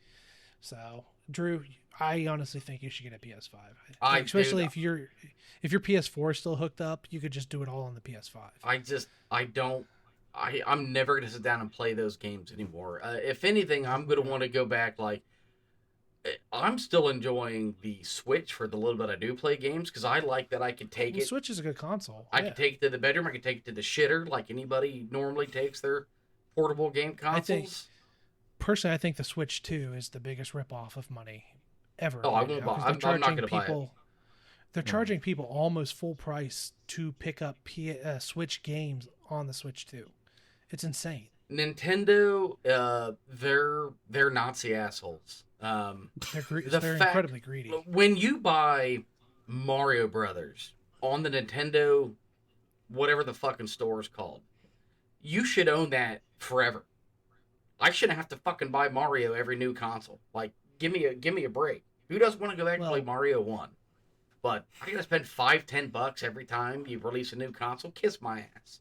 So, Drew, I honestly think you should get a PS5. Especially if your PS4 is still hooked up, you could just do it all on the PS5. I'm never gonna sit down and play those games anymore. If anything, I'm gonna want to go back. Like, I'm still enjoying the Switch for the little bit I do play games because I like that I can take Well, it. Switch is a good console. I can take it to the bedroom. I can take it to the shitter like anybody normally takes their portable game consoles. Personally, I think the Switch 2 is the biggest ripoff of money ever. Oh, I right won't now, buy. 'cause I'm not gonna buy it. They're charging people almost full price to pick up Switch games on the Switch 2. It's insane. Nintendo, they're Nazi assholes. They're incredibly greedy. When you buy Mario Brothers on the Nintendo, whatever the fucking store is called, you should own that forever. I shouldn't have to fucking buy Mario every new console. Like, give me a break. Who doesn't want to go back and play Mario 1? But I gotta spend $5-10 every time you release a new console. Kiss my ass.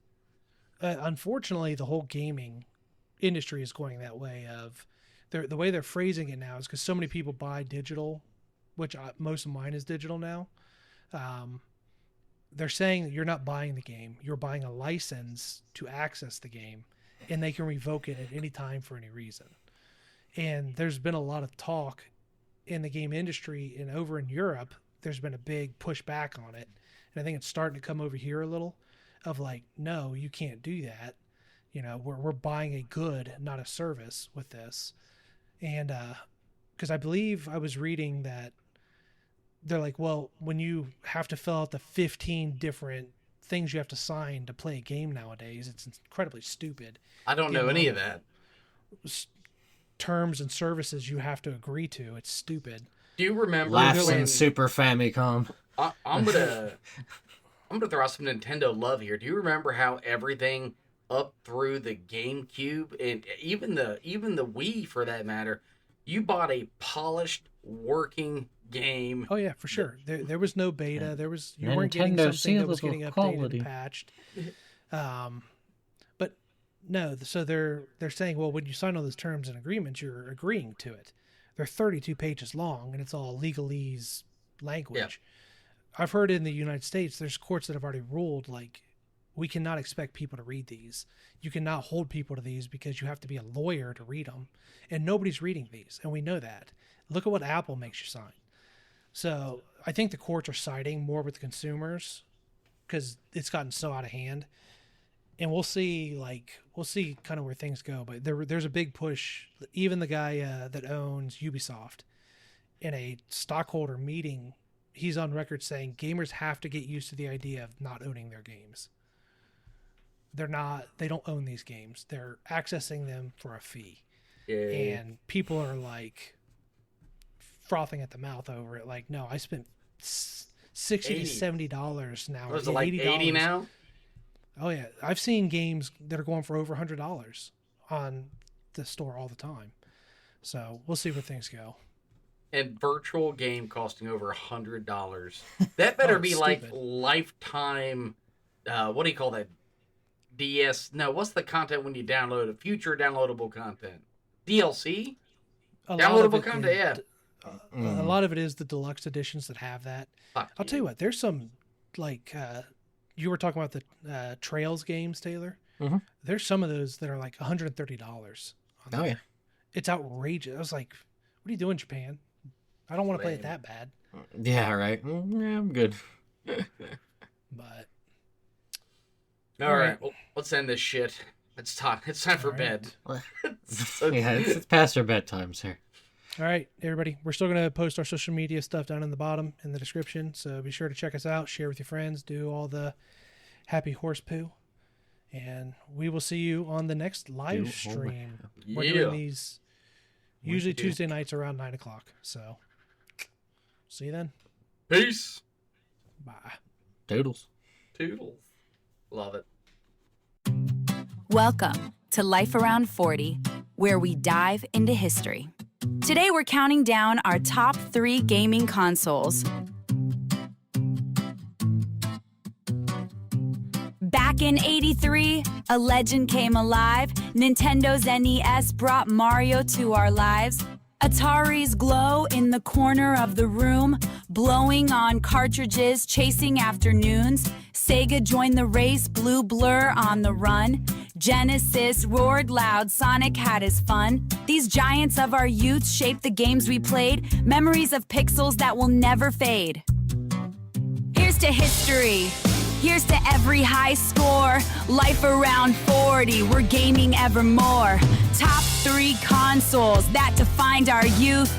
Unfortunately, the whole gaming industry is going that way. The way they're phrasing it now is because so many people buy digital, which most of mine is digital now. They're saying that you're not buying the game; you're buying a license to access the game, and they can revoke it at any time for any reason. And there's been a lot of talk in the game industry and over in Europe. There's been a big pushback on it, and I think it's starting to come over here a little. Of like, no, you can't do that. You know, we're buying a good, not a service with this. And because I believe I was reading that they're like, well, when you have to fill out the 15 different things you have to sign to play a game nowadays, it's incredibly stupid. I don't know any of that. Terms and services you have to agree to. It's stupid. Do you remember laughs when in Super Famicom? I'm gonna throw out some Nintendo love here. Do you remember how everything up through the GameCube and even the Wii for that matter, you bought a polished working game? Oh yeah, for sure. There was no beta. You weren't Nintendo getting something seal that was of getting updated quality. and patched. But no, so they're saying, well, when you sign all those terms and agreements, you're agreeing to it. They're 32 pages long, and it's all legalese language. Yeah. I've heard in the United States, there's courts that have already ruled, like, we cannot expect people to read these. You cannot hold people to these because you have to be a lawyer to read them. And nobody's reading these, and we know that. Look at what Apple makes you sign. So I think the courts are siding more with the consumers because it's gotten so out of hand. And we'll see kind of where things go. But there's a big push. Even the guy that owns Ubisoft, in a stockholder meeting, he's on record saying gamers have to get used to the idea of not owning their games. They don't own these games. They're accessing them for a fee. Yeah. And people are like frothing at the mouth over it. Like, no, I spent $60 to $70 now. Was it like $80 now? Oh yeah. I've seen games that are going for over $100 on the store all the time. So we'll see where things go. And virtual game costing over $100. That better be like lifetime. What do you call that? DS? No, what's the content when you download it? Future downloadable content. DLC? Downloadable content, yeah. A lot of it is the deluxe editions that have that. I'll tell you what, there's some, like, you were talking about the Trails games, Taylor. Mm-hmm. There's some of those that are like $130. Oh, yeah. It's outrageous. I was like, what are you doing, Japan? I don't want to play it that bad. Yeah, right. Yeah, I'm good. But. All right. Well, let's end this shit. Let's talk. It's time for bed. Yeah, it's past our bedtime, sir. All right, everybody. We're still going to post our social media stuff down in the bottom in the description. So be sure to check us out, share with your friends, do all the happy horse poo. And we will see you on the next live stream. Yeah. We're doing these usually Tuesday nights around 9 o'clock. So see you then. Peace. Bye. Toodles. Toodles. Love it. Welcome to Life Around 40, where we dive into history. Today we're counting down our top 3 gaming consoles. Back in '83, a legend came alive. Nintendo's NES brought Mario to our lives. Atari's glow in the corner of the room, blowing on cartridges, chasing afternoons. Sega joined the race, Blue Blur on the run. Genesis roared loud, Sonic had his fun. These giants of our youth shaped the games we played, memories of pixels that will never fade. Here's to history. Here's to every high score. Life around 40, we're gaming evermore. Top 3 consoles that defined our youth.